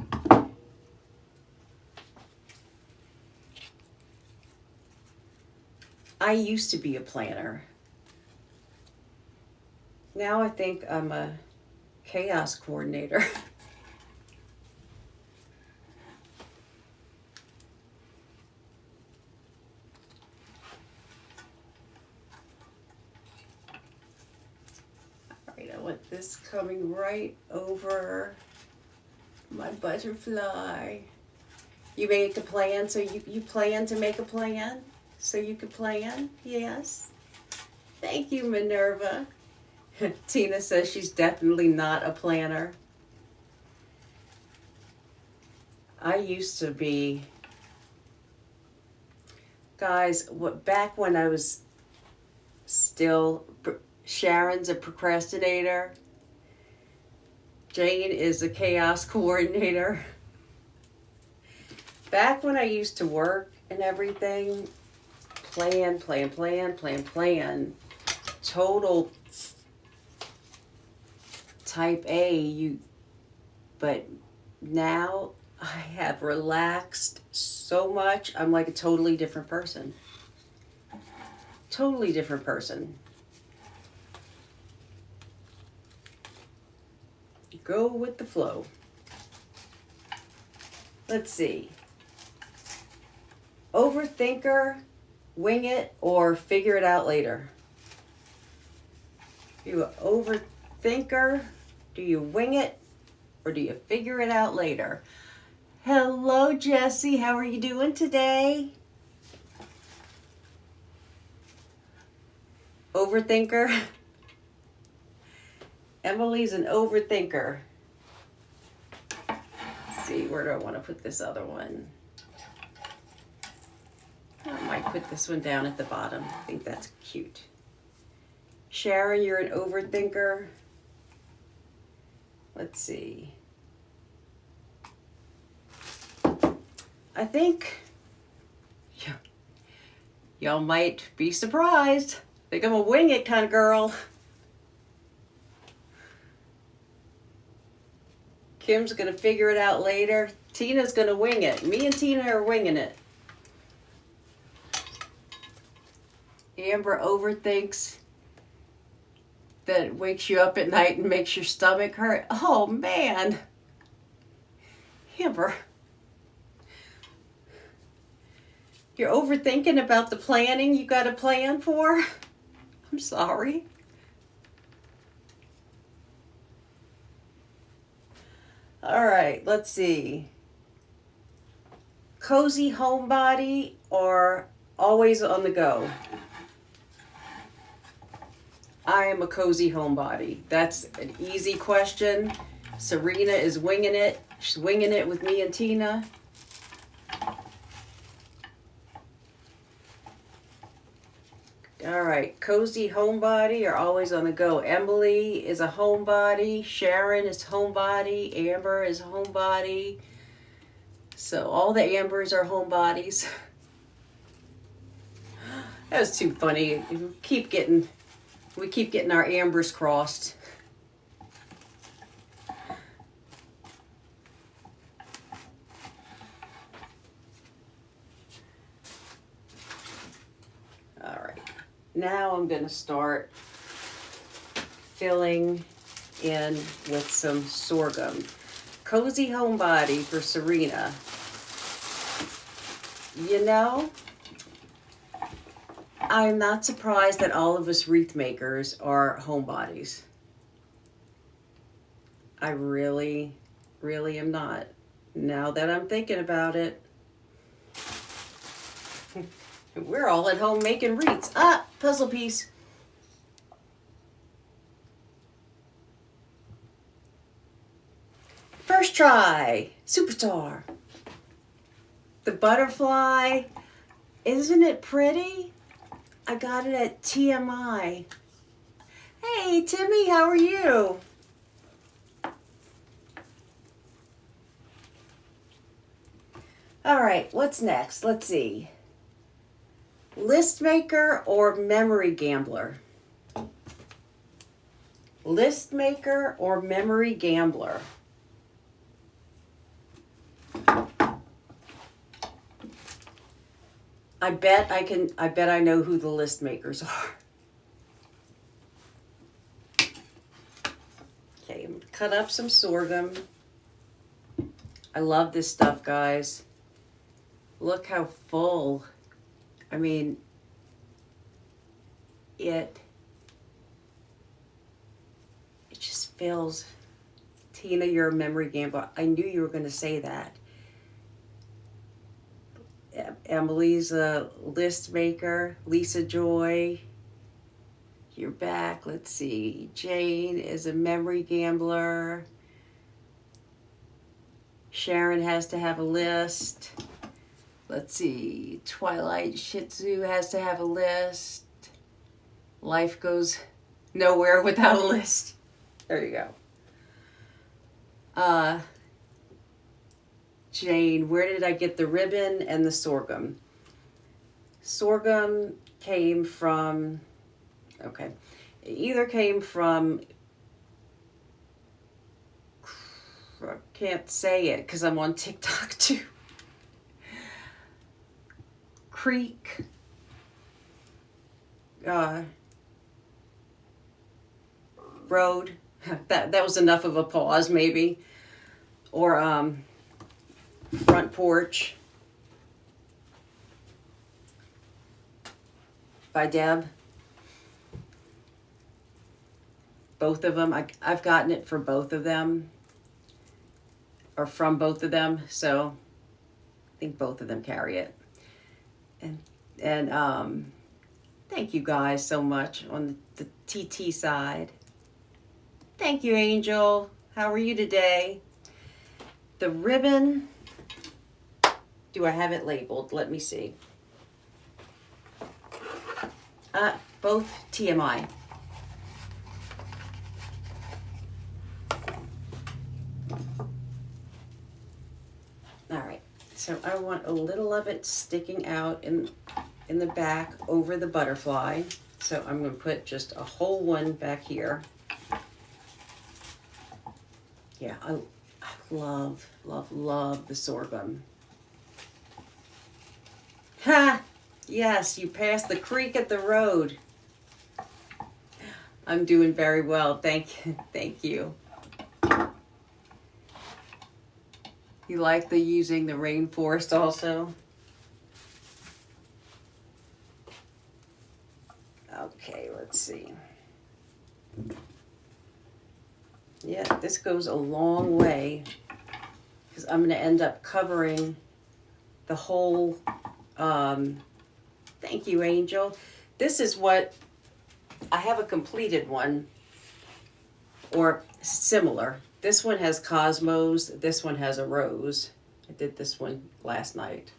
I used to be a planner. Now I think I'm a chaos coordinator. I want this coming right over my butterfly. You made the plan, so you plan to make a plan? So you could plan? Yes. Thank you, Minerva. Tina says she's definitely not a planner. I used to be. Guys, back when I was still, Sharon's a procrastinator. Jane is a chaos coordinator. Back when I used to work and everything, plan. Total type A, but now I have relaxed so much. I'm like a totally different person. Totally different person. Go with the flow. Let's see. Overthinker, wing it, or figure it out later. You overthinker? Do you wing it, or do you figure it out later? Hello, Jessie. How are you doing today? Overthinker? Emily's an overthinker. Let's see, where do I want to put this other one? I might put this one down at the bottom. I think that's cute. Sharon, you're an overthinker. Let's see. I think y'all might be surprised. I think I'm a wing it kind of girl. Kim's going to figure it out later. Tina's going to wing it. Me and Tina are winging it. Amber overthinks that wakes you up at night and makes your stomach hurt. Oh, man. Amber. You're overthinking about the planning you got to plan for? I'm sorry. All right, let's see. Cozy homebody or always on the go? I am a cozy homebody. That's an easy question. Serena is winging it. She's winging it with me and Tina. All right, cozy homebody or always on the go? Emily is a homebody. Sharon is homebody. Amber is homebody. So all the Ambers are homebodies. That was too funny. We keep getting our Ambers crossed. All right. Now I'm going to start filling in with some sorghum. Cozy homebody for Serena. You know, I'm not surprised that all of us wreath makers are homebodies. I really, really am not. Now that I'm thinking about it. We're all at home making wreaths. Ah, puzzle piece. First try, superstar. The butterfly, isn't it pretty? I got it at TMI. Hey, Timmy, how are you? All right, what's next? Let's see. List maker or memory gambler? List maker or memory gambler? I bet I know who the list makers are. Okay, I'm gonna cut up some sorghum. I love this stuff, guys. Look how full. I mean, it just fills. Tina, you're a memory gambler. I knew you were going to say that. Emily's a list maker. Lisa Joy, you're back. Let's see. Jane is a memory gambler. Sharon has to have a list. Let's see. Twilight Shih Tzu has to have a list. Life goes nowhere without a list. There you go. Jane, where did I get the ribbon and the sorghum? Sorghum came from, okay, it either came from, I can't say it because I'm on TikTok too. Creek, road. That was enough of a pause, maybe. Or front porch by Deb. Both of them. I've gotten it for both of them, or from both of them. So I think both of them carry it. And thank you guys so much on the TT side. Thank you, Angel. How are you today? The ribbon, do I have it labeled? Let me see. Both TMI. All right, so I want a little of it sticking out in the back over the butterfly. So I'm going to put just a whole one back here. Yeah, I love, love, love the sorghum. Ha! Yes, you passed the creek at the road. I'm doing very well. Thank you. Thank you. You like the using the rainforest also? Okay, let's see. Yeah, this goes a long way because I'm going to end up covering the whole, thank you, Angel. This is what, I have a completed one, or similar. This one has cosmos, this one has a rose. I did this one last night.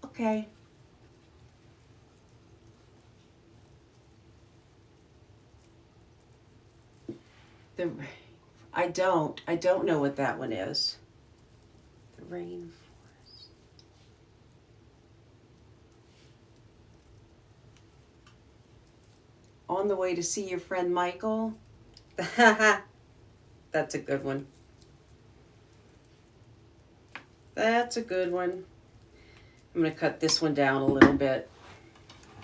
Okay. I don't know what that one is. The rainforest. On the way to see your friend Michael. That's a good one. That's a good one. I'm going to cut this one down a little bit.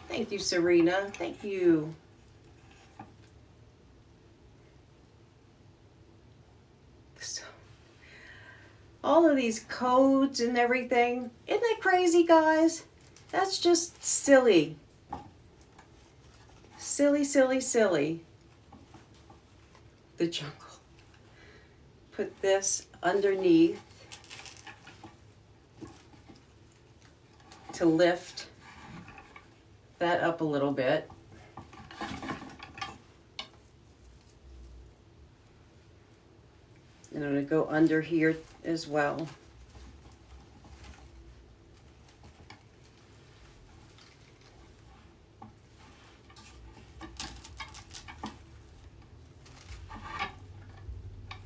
Thank you, Serena. Thank you. So, all of these codes and everything. Isn't that crazy, guys? That's just silly. Silly, silly, silly. The jungle. Put this underneath to lift that up a little bit. And I'm going to go under here as well.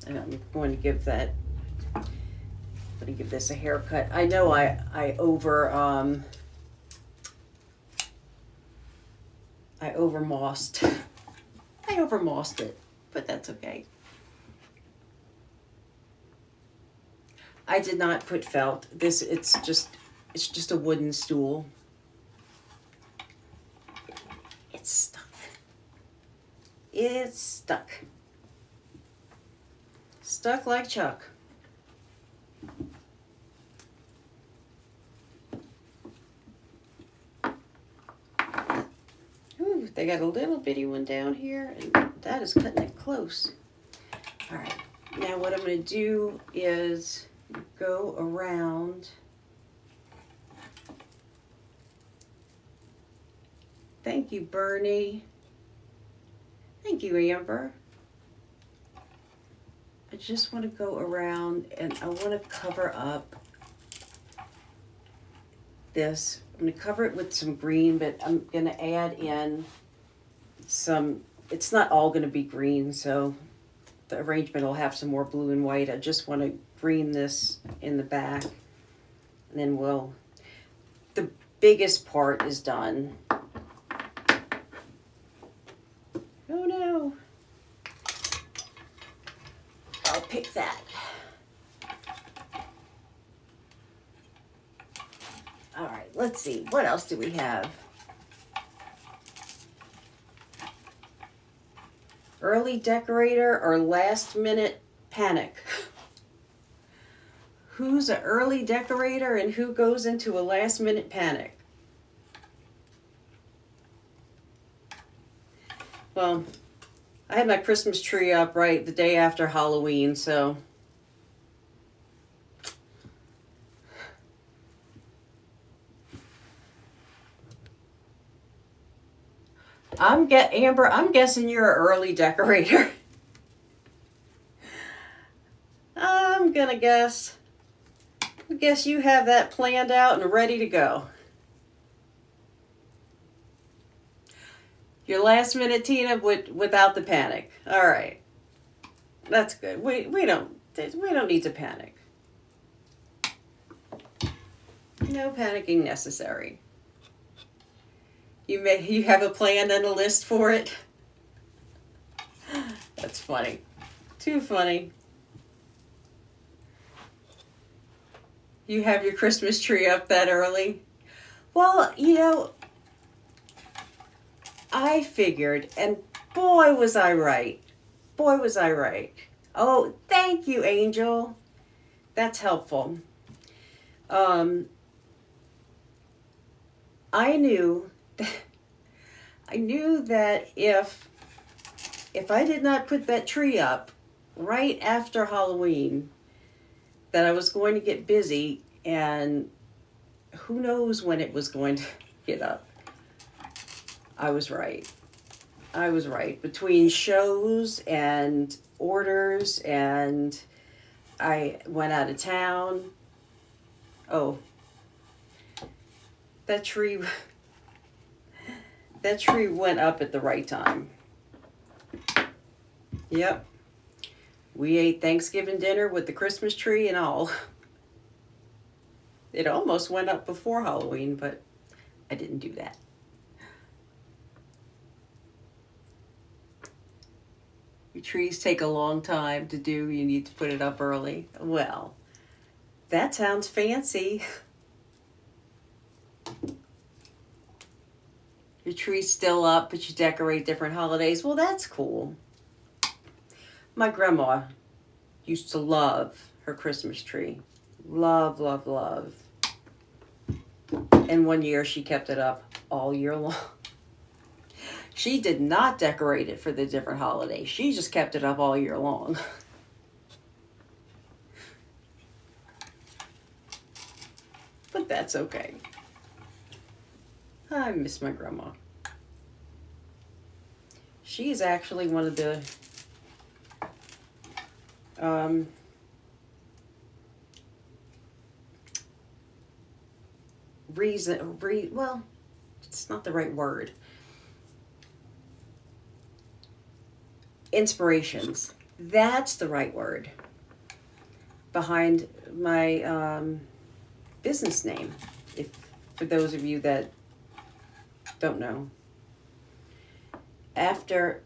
And I'm going to give this a haircut. I know I over-mossed. I over-mossed it, but that's okay. I did not put felt. It's just a wooden stool. It's stuck. It's stuck. Stuck like Chuck. Ooh, they got a little bitty one down here, and that is cutting it close. All right, now what I'm going to do is go around. Thank you, Bernie. Thank you, Amber. I just want to go around and I want to cover up this. I'm going to cover it with some green, but I'm going to add in some, it's not all going to be green, so the arrangement will have some more blue and white. I just want to green this in the back, and then the biggest part is done. Oh no. I'll pick that. All right, let's see. What else do we have? Early decorator or last minute panic? Who's an early decorator and who goes into a last minute panic? Well, I had my Christmas tree up right the day after Halloween, so Amber, I'm guessing you're an early decorator. I'm gonna guess. I guess you have that planned out and ready to go. Your last minute Tina without the panic. All right, that's good. We don't need to panic. No panicking necessary. You have a plan and a list for it. That's funny. Too funny. You have your Christmas tree up that early? Well, you know, I figured, and boy was I right. Boy was I right. Oh, thank you, Angel. That's helpful. I knew that if I did not put that tree up right after Halloween, that I was going to get busy, and who knows when it was going to get up. I was right. Between shows and orders, and I went out of town. Oh, that tree went up at the right time. Yep. We ate Thanksgiving dinner with the Christmas tree and all. It almost went up before Halloween, but I didn't do that. Your trees take a long time to do. You need to put it up early. Well, that sounds fancy. Your tree's still up, but you decorate different holidays. Well, that's cool. My grandma used to love her Christmas tree. Love, love, love. And one year she kept it up all year long. She did not decorate it for the different holidays. She just kept it up all year long. But that's okay. I miss my grandma. She's actually one of the well, it's not the right word. Inspirations. That's the right word. Behind my business name. If for those of you that don't know. After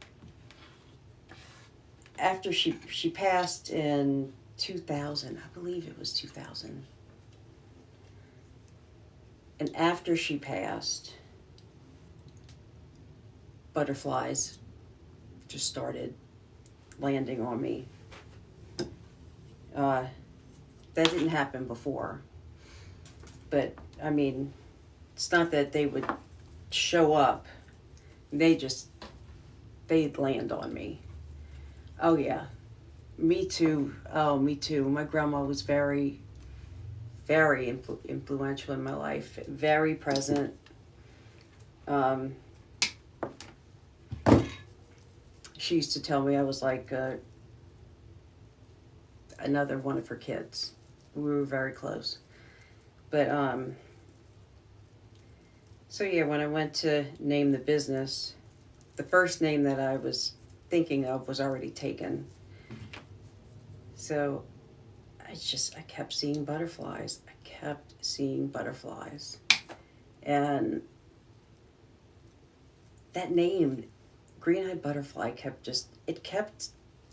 she passed in 2000, I believe it was 2000. And after she passed, butterflies just started landing on me. That didn't happen before. But, I mean, it's not that they would show up. They'd land on me. Oh, yeah. Me too. Oh, me too. My grandma was very, very influential in my life. Very present. She used to tell me I was like another one of her kids. We were very close. But, so yeah, when I went to name the business, the first name that I was thinking of was already taken. So I kept seeing butterflies. I kept seeing butterflies. And that name, Green-Eyed Butterfly, kept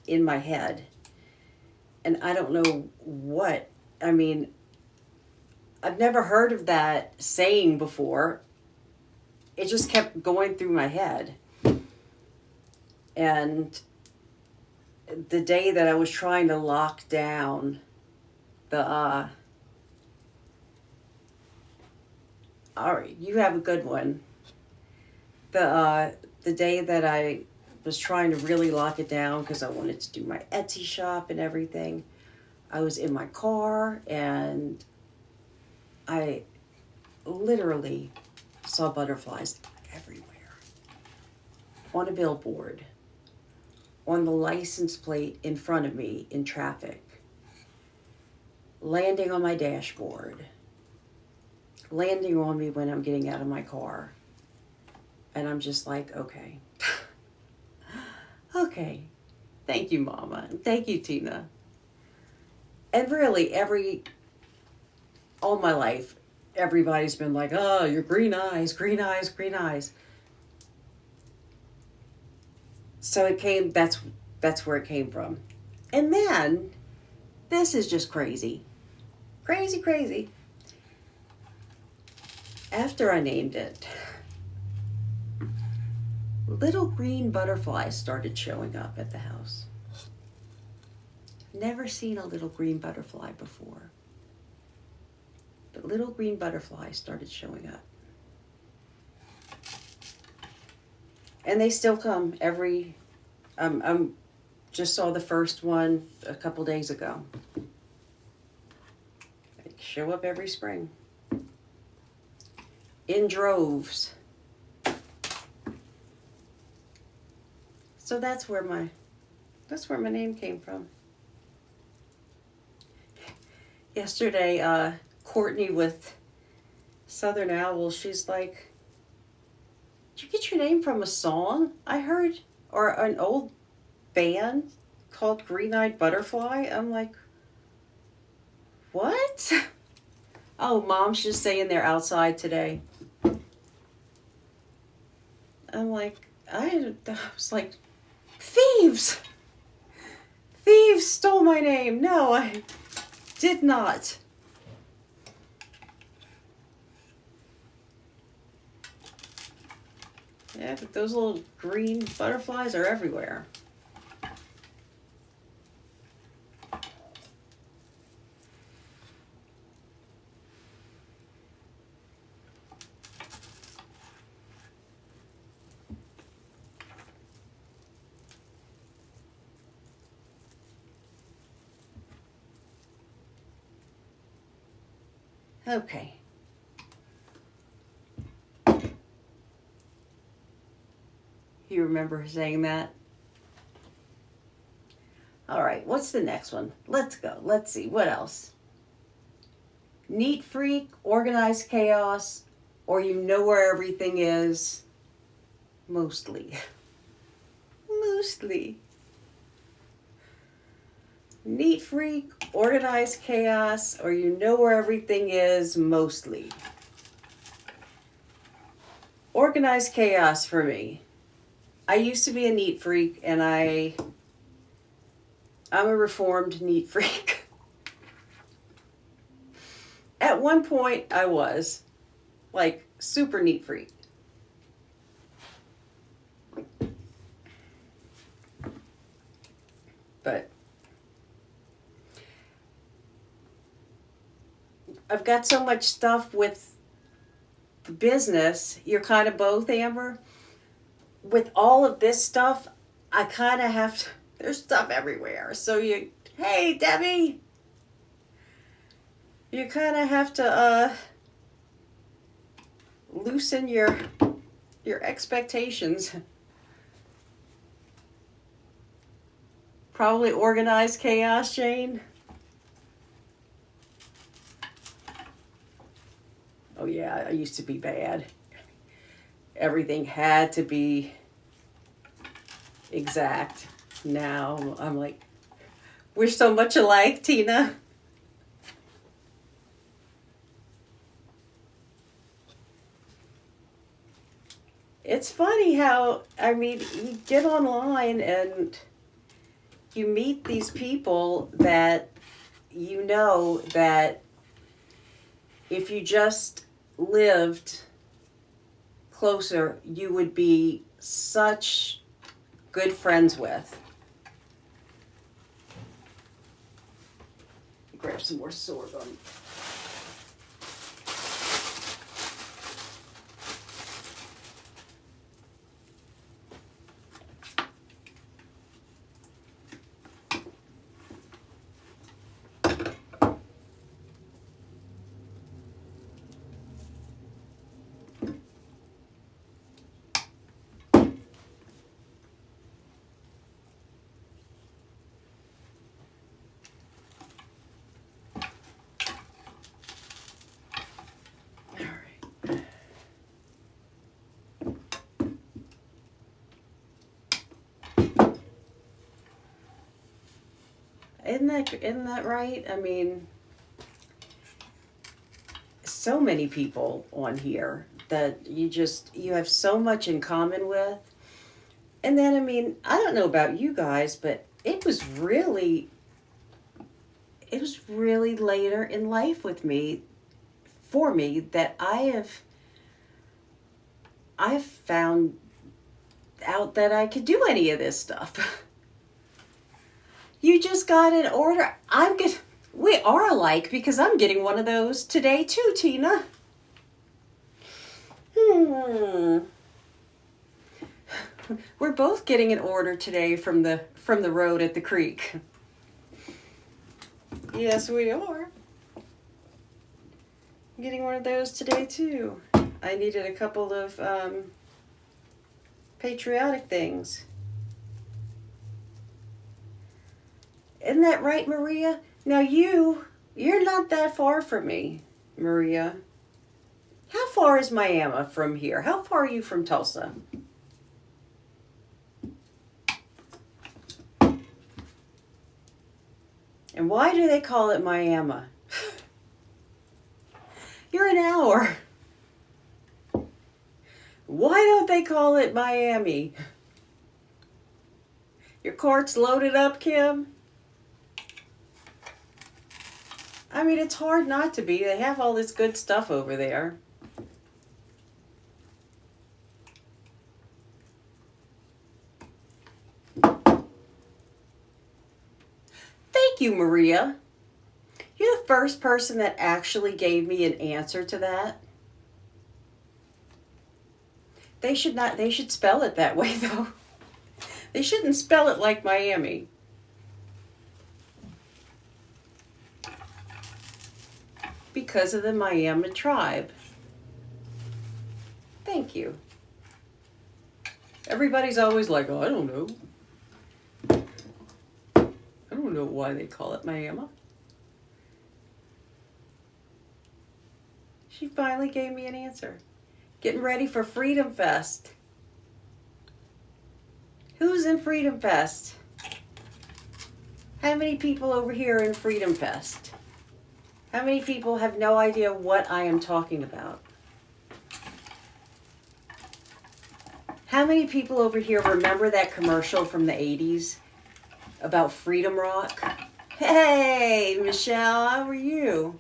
in my head. And I don't know what, I mean, I've never heard of that saying before. It just kept going through my head. And the day that I was trying to lock down the, all right, you have a good one. The day that I was trying to really lock it down because I wanted to do my Etsy shop and everything, I was in my car and I literally saw butterflies everywhere. On a billboard, on the license plate in front of me in traffic, landing on my dashboard, landing on me when I'm getting out of my car. And I'm just like, okay. Okay. Thank you, Mama. And thank you, Tina. And really, all my life, everybody's been like, oh, your green eyes, green eyes, green eyes. So that's where it came from. And then, this is just crazy. Crazy, crazy. After I named it, little green butterflies started showing up at the house. Never seen a little green butterfly before. But little green butterflies started showing up. And they still come every, just saw the first one a couple days ago. They show up every spring. In droves. So that's where my name came from. Yesterday, Courtney with Southern Owl, she's like, did you get your name from a song I heard? Or an old band called Green-Eyed Butterfly? I'm like, what? Oh, Mom's just saying they're outside today. I'm like, I was like, thieves! Thieves stole my name. No, I did not. Yeah, but those little green butterflies are everywhere. Okay. You remember saying that? All right, what's the next one? Let's go. Let's see. What else? Neat freak, organized chaos, or you know where everything is. Mostly. Mostly. Neat freak, organized chaos, or you know where everything is. Mostly. Organized chaos for me. I used to be a neat freak, and I'm a reformed neat freak. At one point, I was, like, super neat freak. But I've got so much stuff with the business. You're kind of both, Amber. With all of this stuff, I kind of have to, there's stuff everywhere. So hey, Debbie, you kind of have to loosen your expectations. Probably organized chaos, Jane. Oh yeah, I used to be bad. Everything had to be exact. Now I'm like, we're so much alike, Tina. It's funny how, I mean, you get online and you meet these people that you know that if you just lived closer, you would be such good friends with. Grab some more sorghum. Isn't that right? I mean, so many people on here that you have so much in common with. And then, I mean, I don't know about you guys, but it was really later in life for me, that I've found out that I could do any of this stuff. You just got an order. We are alike because I'm getting one of those today too, Tina. We're both getting an order today from the road at the creek. Yes, we are. I'm getting one of those today too. I needed a couple of patriotic things. Isn't that right, Maria? Now you're not that far from me, Maria. How far is Miami from here? How far are you from Tulsa? And why do they call it Miami? You're an hour. Why don't they call it Miami? Your cart's loaded up, Kim? I mean, it's hard not to be. They have all this good stuff over there. Thank you, Maria. You're the first person that actually gave me an answer to that. They should spell it that way, though. They shouldn't spell it like Miami. Because of the Miami tribe. Thank you. Everybody's always like, oh, I don't know. I don't know why they call it Miami. She finally gave me an answer. Getting ready for Freedom Fest. Who's in Freedom Fest? How many people over here are in Freedom Fest? How many people have no idea what I am talking about? How many people over here remember that commercial from the 80s about Freedom Rock? Hey, Michelle, how are you?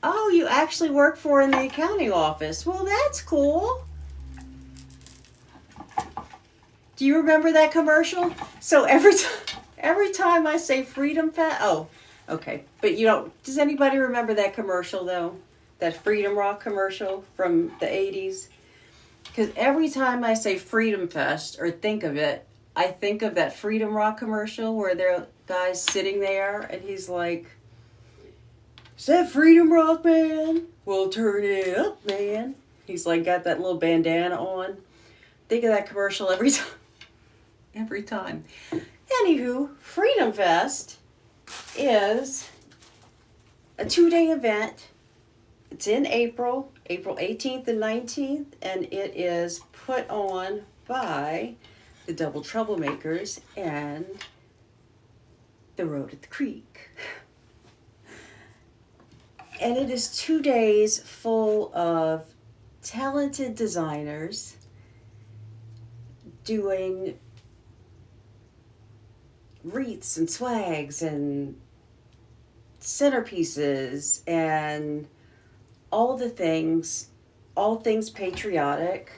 Oh, you actually work for in the accounting office. Well, that's cool. Do you remember that commercial? So every time I say Freedom Fest, oh, okay. But you don't, does anybody remember that commercial though? That Freedom Rock commercial from the 80s? Because every time I say Freedom Fest or think of it, I think of that Freedom Rock commercial where there are guys sitting there and he's like, is that Freedom Rock, man? Well, turn it up, man. He's like got that little bandana on. Think of that commercial every time. Every time. Anywho, Freedom Fest is a 2-day event. It's in April 18th and 19th, and it is put on by the Double Troublemakers and the Road at the Creek. And it is 2 days full of talented designers doing wreaths and swags and centerpieces and all things patriotic.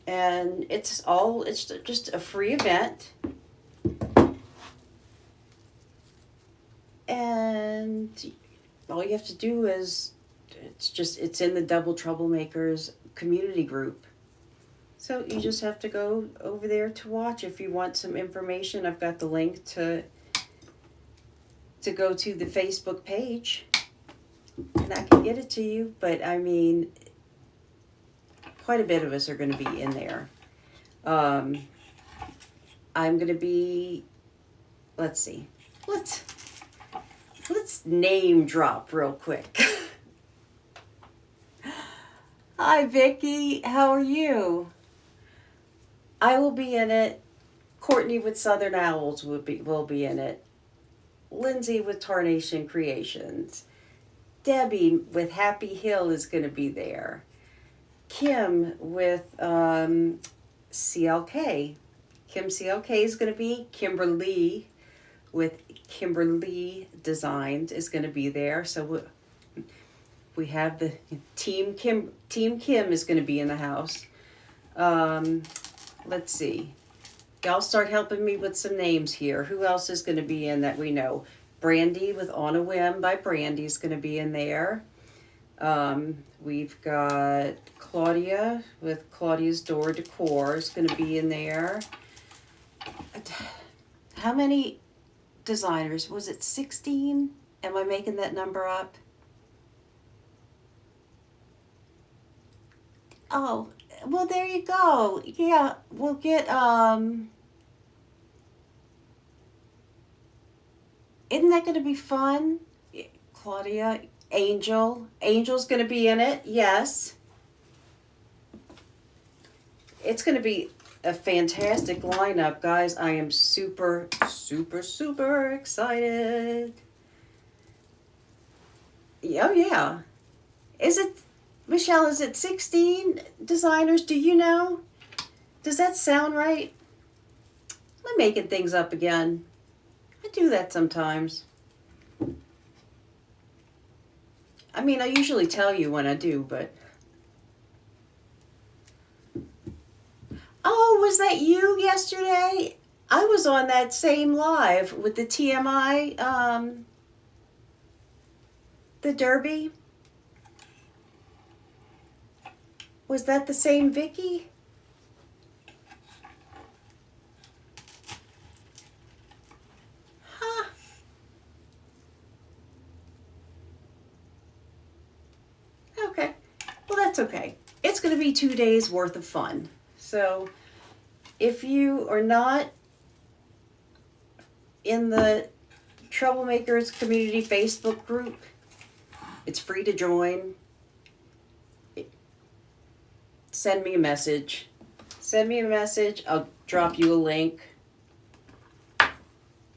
And it's just a free event. And all you have to do is, it's in the Double Troublemakers community group. So you just have to go over there to watch. If you want some information, I've got the link to go to the Facebook page, and I can get it to you. But I mean, quite a bit of us are going to be in there. I'm going to be, let's see, let's name drop real quick. Hi, Vicky. How are you? I will be in it. Courtney with Southern Owls will be in it. Lindsay with Tarnation Creations. Debbie with Happy Hill is going to be there. Kim with CLK. Kim CLK is going to be. Kimberly with Kimberly Designs is going to be there. So we have the Team Kim is going to be in the house. Let's see. Y'all start helping me with some names here. Who else is going to be in that we know? Brandy with On a Whim by Brandy is going to be in there. We've got Claudia with Claudia's Door Decor is going to be in there. How many designers? Was it 16? Am I making that number up? Oh, well, there you go. Yeah, we'll get, isn't that going to be fun? Claudia, Angel's going to be in it, yes. It's going to be a fantastic lineup, guys. I am super, super, super excited. Oh, yeah. Michelle, is it 16 designers? Do you know? Does that sound right? I'm making things up again. I do that sometimes. I mean, I usually tell you when I do, but... Oh, was that you yesterday? I was on that same live with the TMI, the Derby. Was that the same Vicky? Huh. Okay. Well, that's okay. It's going to be 2 days worth of fun. So if you are not in the Troublemakers Community Facebook group, it's free to join. Send me a message. I'll drop you a link.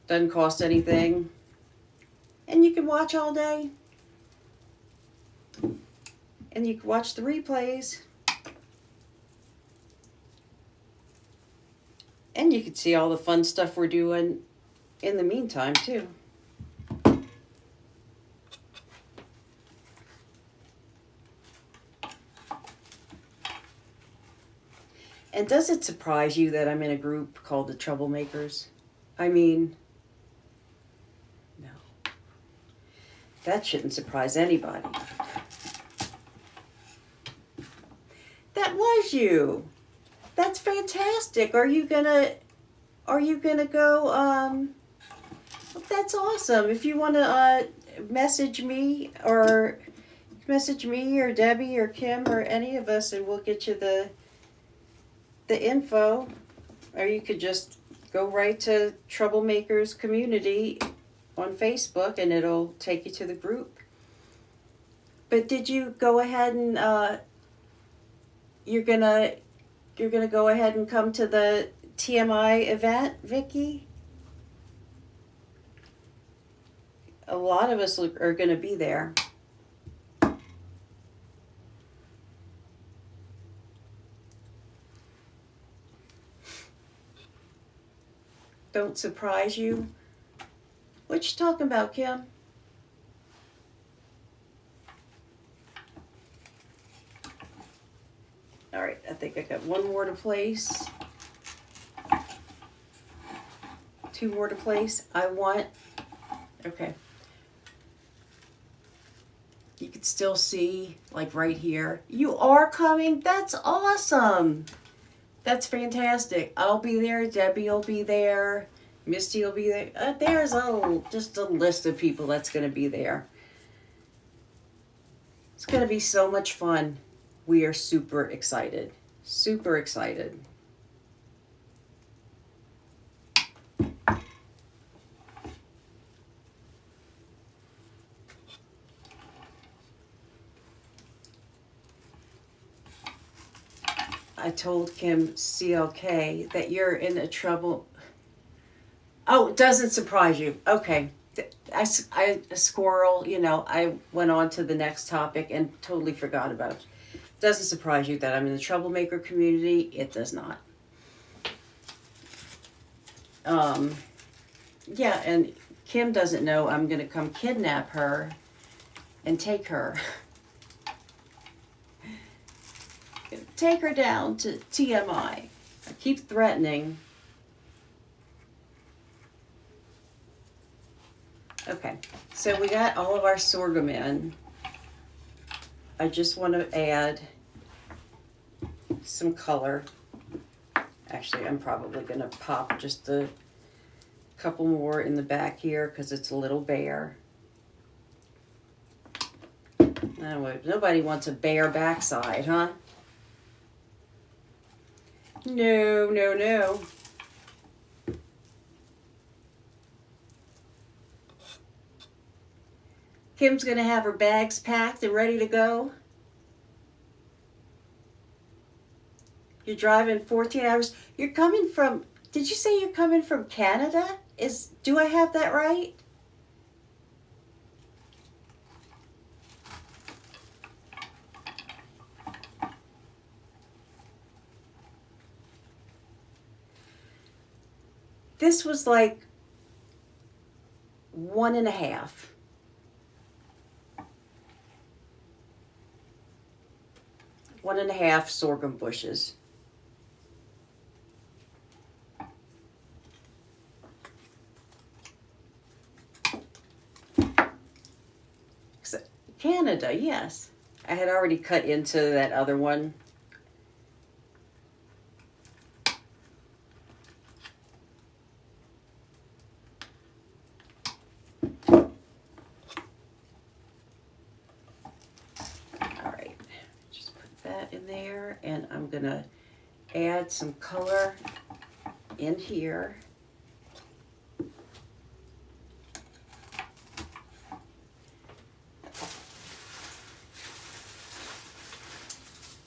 Doesn't cost anything. And you can watch all day. And you can watch the replays. And you can see all the fun stuff we're doing in the meantime, too. And does it surprise you that I'm in a group called the Troublemakers? I mean, no. That shouldn't surprise anybody. That was you. That's fantastic. Are you gonna go, that's awesome. If you want to message me or Debbie or Kim or any of us, and we'll get you the info, or you could just go right to Troublemakers Community on Facebook, and it'll take you to the group. But did you go ahead and you're gonna go ahead and come to the TMI event, Vicky? A lot of us are gonna be there. Don't surprise you. What you talking about, Kim? All right, I think I got one more to place. Two more to place. Okay. You can still see, like right here. You are coming? That's awesome. That's fantastic. I'll be there. Debbie will be there. Misty will be there. There's just a list of people that's going to be there. It's going to be so much fun. We are super excited. Super excited. I told Kim CLK that you're in a trouble. Oh, it doesn't surprise you. Okay. I a squirrel, I went on to the next topic and totally forgot about it. Doesn't surprise you that I'm in the troublemaker community. It does not. Yeah, and Kim doesn't know I'm going to come kidnap her and take her. Take her down to TMI. I keep threatening. Okay, so we got all of our sorghum in. I just want to add some color. Actually, I'm probably going to pop just a couple more in the back here because it's a little bare. Nobody wants a bare backside, huh? No, no, no. Kim's going to have her bags packed and ready to go. You're driving 14 hours. You're coming from, did you say you're coming from Canada? Do I have that right? This was like 1.5. One and a half sorghum bushes. Canada, yes. I had already cut into that other one. In there, and I'm gonna add some color in here.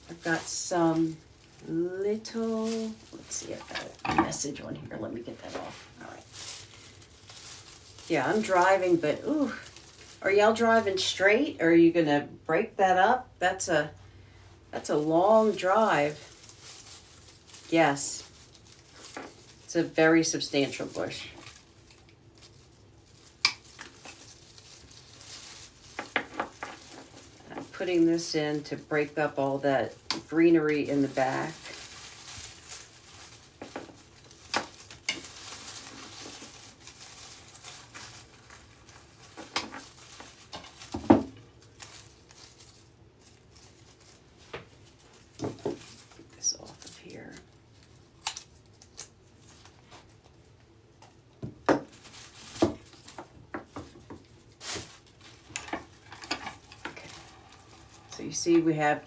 I've got some little, let's see, I've got a message on here. Let me get that off. All right. Yeah, I'm driving, but ooh, are y'all driving straight, or are you gonna break that up? That's a long drive. Yes. It's a very substantial bush. I'm putting this in to break up all that greenery in the back. You see, we have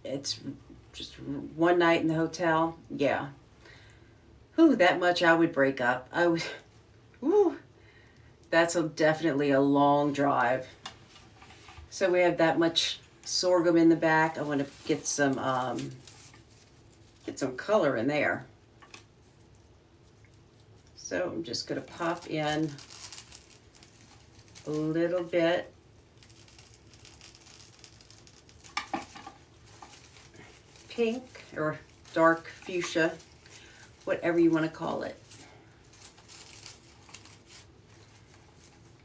it's just one night in the hotel. Yeah. Ooh, that much I would break up. Ooh. That's definitely a long drive. So we have that much sorghum in the back. I want to get some color in there. So I'm just going to pop in a little bit. Pink or dark fuchsia, whatever you want to call it.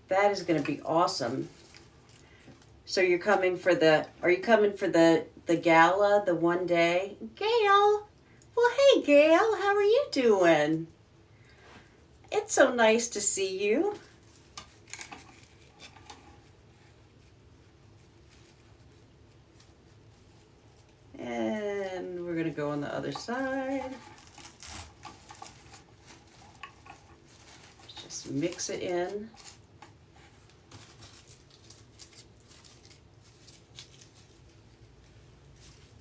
That is going to be awesome. So you're coming for the, are you coming for the gala, the one day? Gail, well, hey Gail, how are you doing? It's so nice to see you. And we're going to go on the other side. Just mix it in.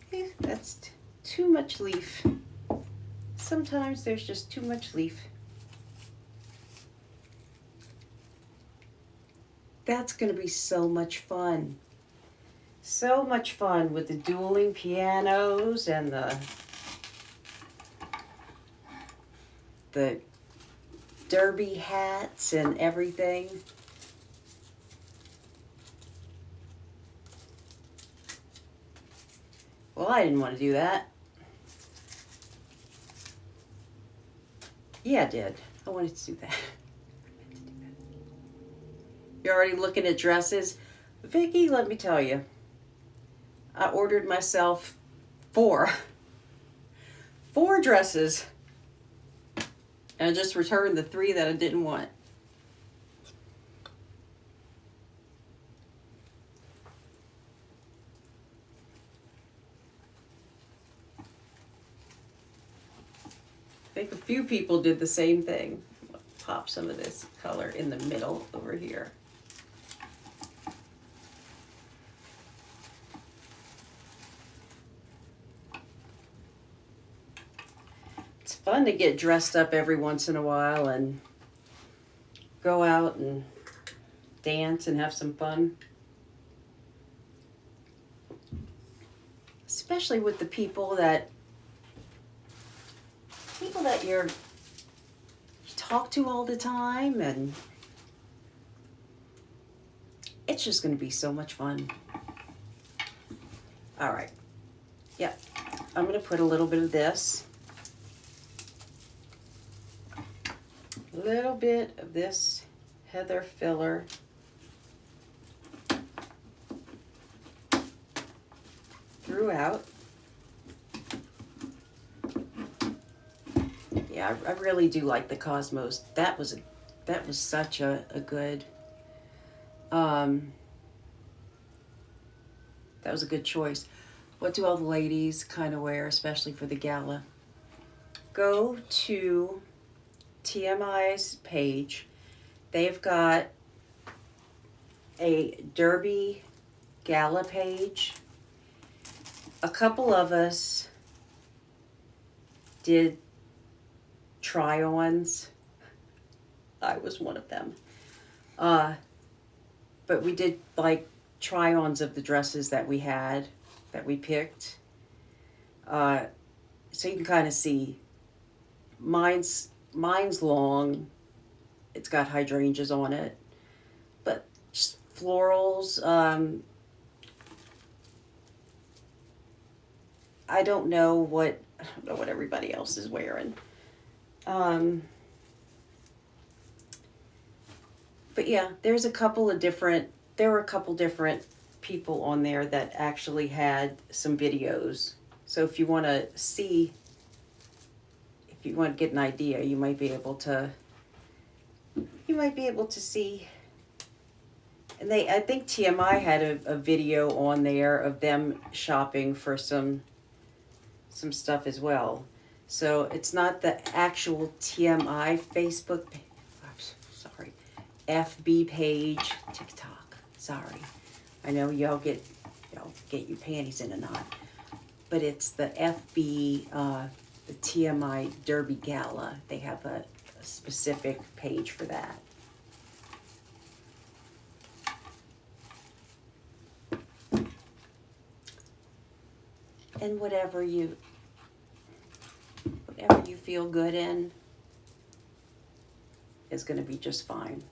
Okay, that's too much leaf. Sometimes there's just too much leaf. That's going to be so much fun. So much fun with the dueling pianos and the derby hats and everything. Well, I didn't want to do that. Yeah, I did. I wanted to do that. You're already looking at dresses? Vicki, let me tell you. I ordered myself 4 dresses. And I just returned the 3 that I didn't want. I think a few people did the same thing. Pop some of this color in the middle over here. It's fun to get dressed up every once in a while and go out and dance and have some fun. Especially with the people that you talk to all the time, and it's just going to be so much fun. All right. Yep. I'm going to put a little bit of this. A little bit of this heather filler. Throughout. Yeah, I really do like the Cosmos. That was such a good that was a good choice. What do all the ladies kind of wear, especially for the gala? Go to TMI's page. They've got a derby gala page. A couple of us did try-ons. I was one of them. But we did like try-ons of the dresses that we had, that we picked. So you can kind of see. Mine's long. It's got hydrangeas on it. But just florals. I don't know what everybody else is wearing. But yeah, there were a couple different people on there that actually had some videos. So if you want to see, if you want to get an idea, you might be able to see. And I think TMI had a video on there of them shopping for some stuff as well. So it's not the actual TMI Facebook, FB page, TikTok. Sorry, I know y'all get your panties in a knot, but it's the FB, the TMI Derby Gala. They have a specific page for that. And whatever you feel good in is going to be just fine.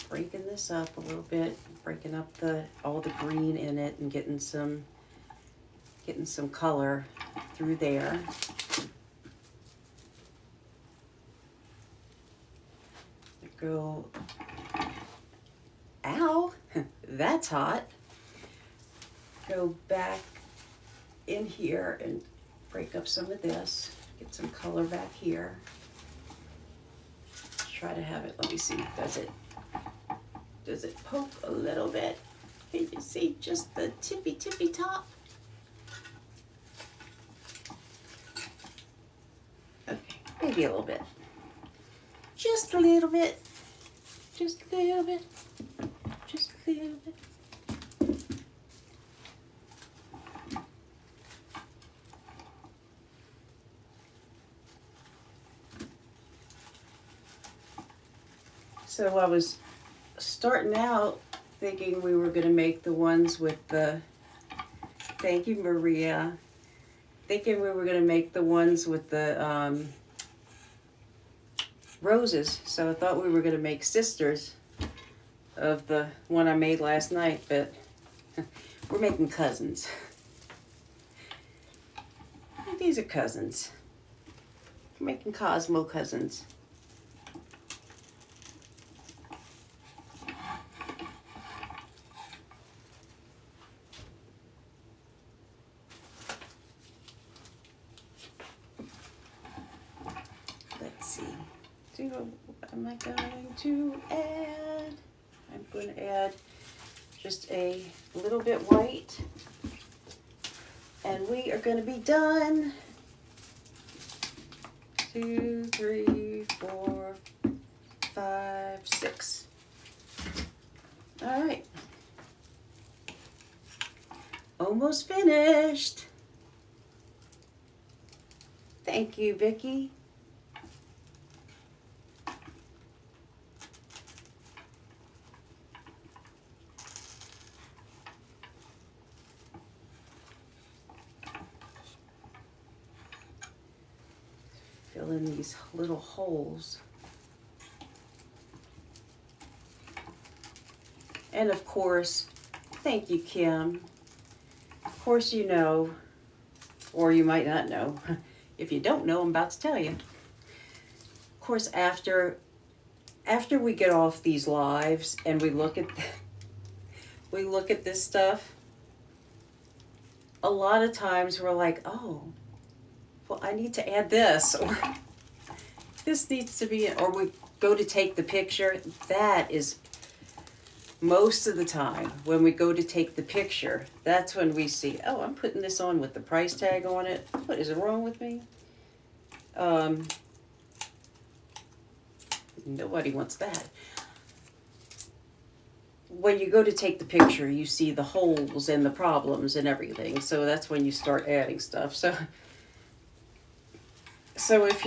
Breaking this up a little bit, breaking up all the green in it and getting some color through there. Go, ow, that's hot. Go back in here and break up some of this, get some color back here. Try to have it, let me see, does it poke a little bit? Can you see just the tippy top? Okay, maybe a little bit. Just a little bit. Just a little bit. Just a little bit. So I was starting out thinking we were going to make the ones with the, thank you Maria, thinking we were going to make the ones with the roses. So I thought we were going to make sisters of the one I made last night, but we're making cousins. These are cousins. We're making Cosmo cousins. Am I going to add? I'm going to add just a little bit white, and we are going to be done. 2, 3, 4, 5, 6. All right. Almost finished. Thank you, Vicki. Fill in these little holes. And of course, thank you, Kim. Of course you know, or you might not know. If you don't know, I'm about to tell you. Of course, after we get off these lives and we look at this stuff, a lot of times we're like, oh, well, I need to add this, or this needs to be, or we go to take the picture. That is most of the time when we go to take the picture, that's when we see, oh, I'm putting this on with the price tag on it. What is wrong with me? Nobody wants that. When you go to take the picture, you see the holes and the problems and everything. So that's when you start adding stuff. So if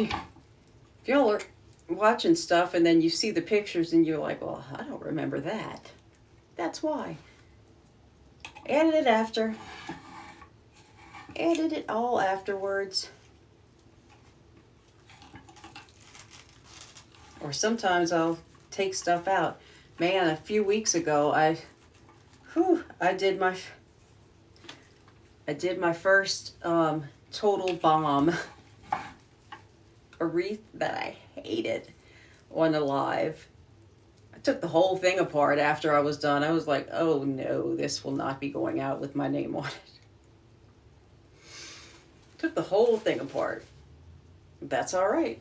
y'all are watching stuff and then you see the pictures and you're like, well, I don't remember that. That's why. Added it after. Added it all afterwards. Or sometimes I'll take stuff out. Man, a few weeks ago, I did my first total bomb. A wreath that I hated on a live. I took the whole thing apart after I was done. I was like, oh no, this will not be going out with my name on it. Took the whole thing apart. That's all right.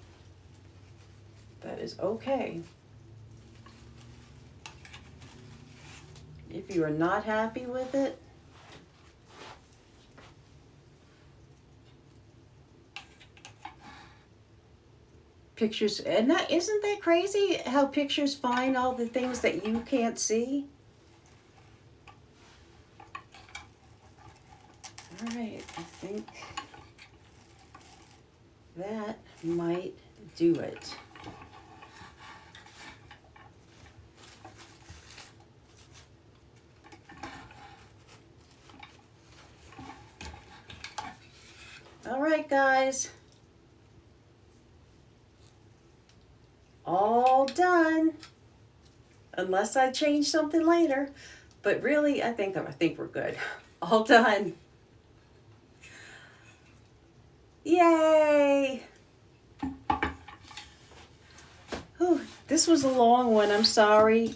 That is okay. If you are not happy with it, pictures, and that, isn't that crazy how pictures find all the things that you can't see? All right, I think that might do it. All right, guys. All done. Unless I change something later. But really, I think we're good. All done. Yay! Whew, this was a long one. I'm sorry.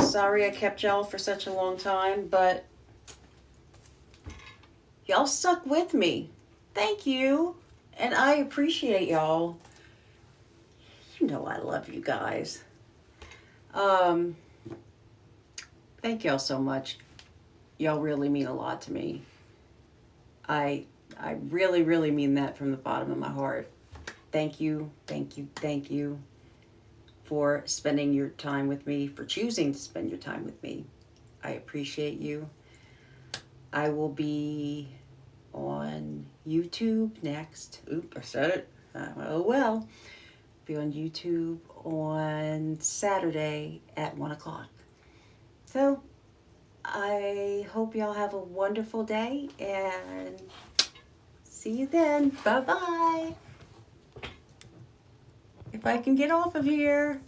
Sorry I kept y'all for such a long time, but y'all stuck with me. Thank you. And I appreciate y'all. You know I love you guys. Thank y'all so much. Y'all really mean a lot to me. I really, really mean that from the bottom of my heart. Thank you, thank you, thank you for spending your time with me, for choosing to spend your time with me. I appreciate you. I will be on YouTube next. Oop, I said it. Oh well. Be on YouTube on Saturday at 1 o'clock. So I hope y'all have a wonderful day and see you then. Bye-bye. If I can get off of here.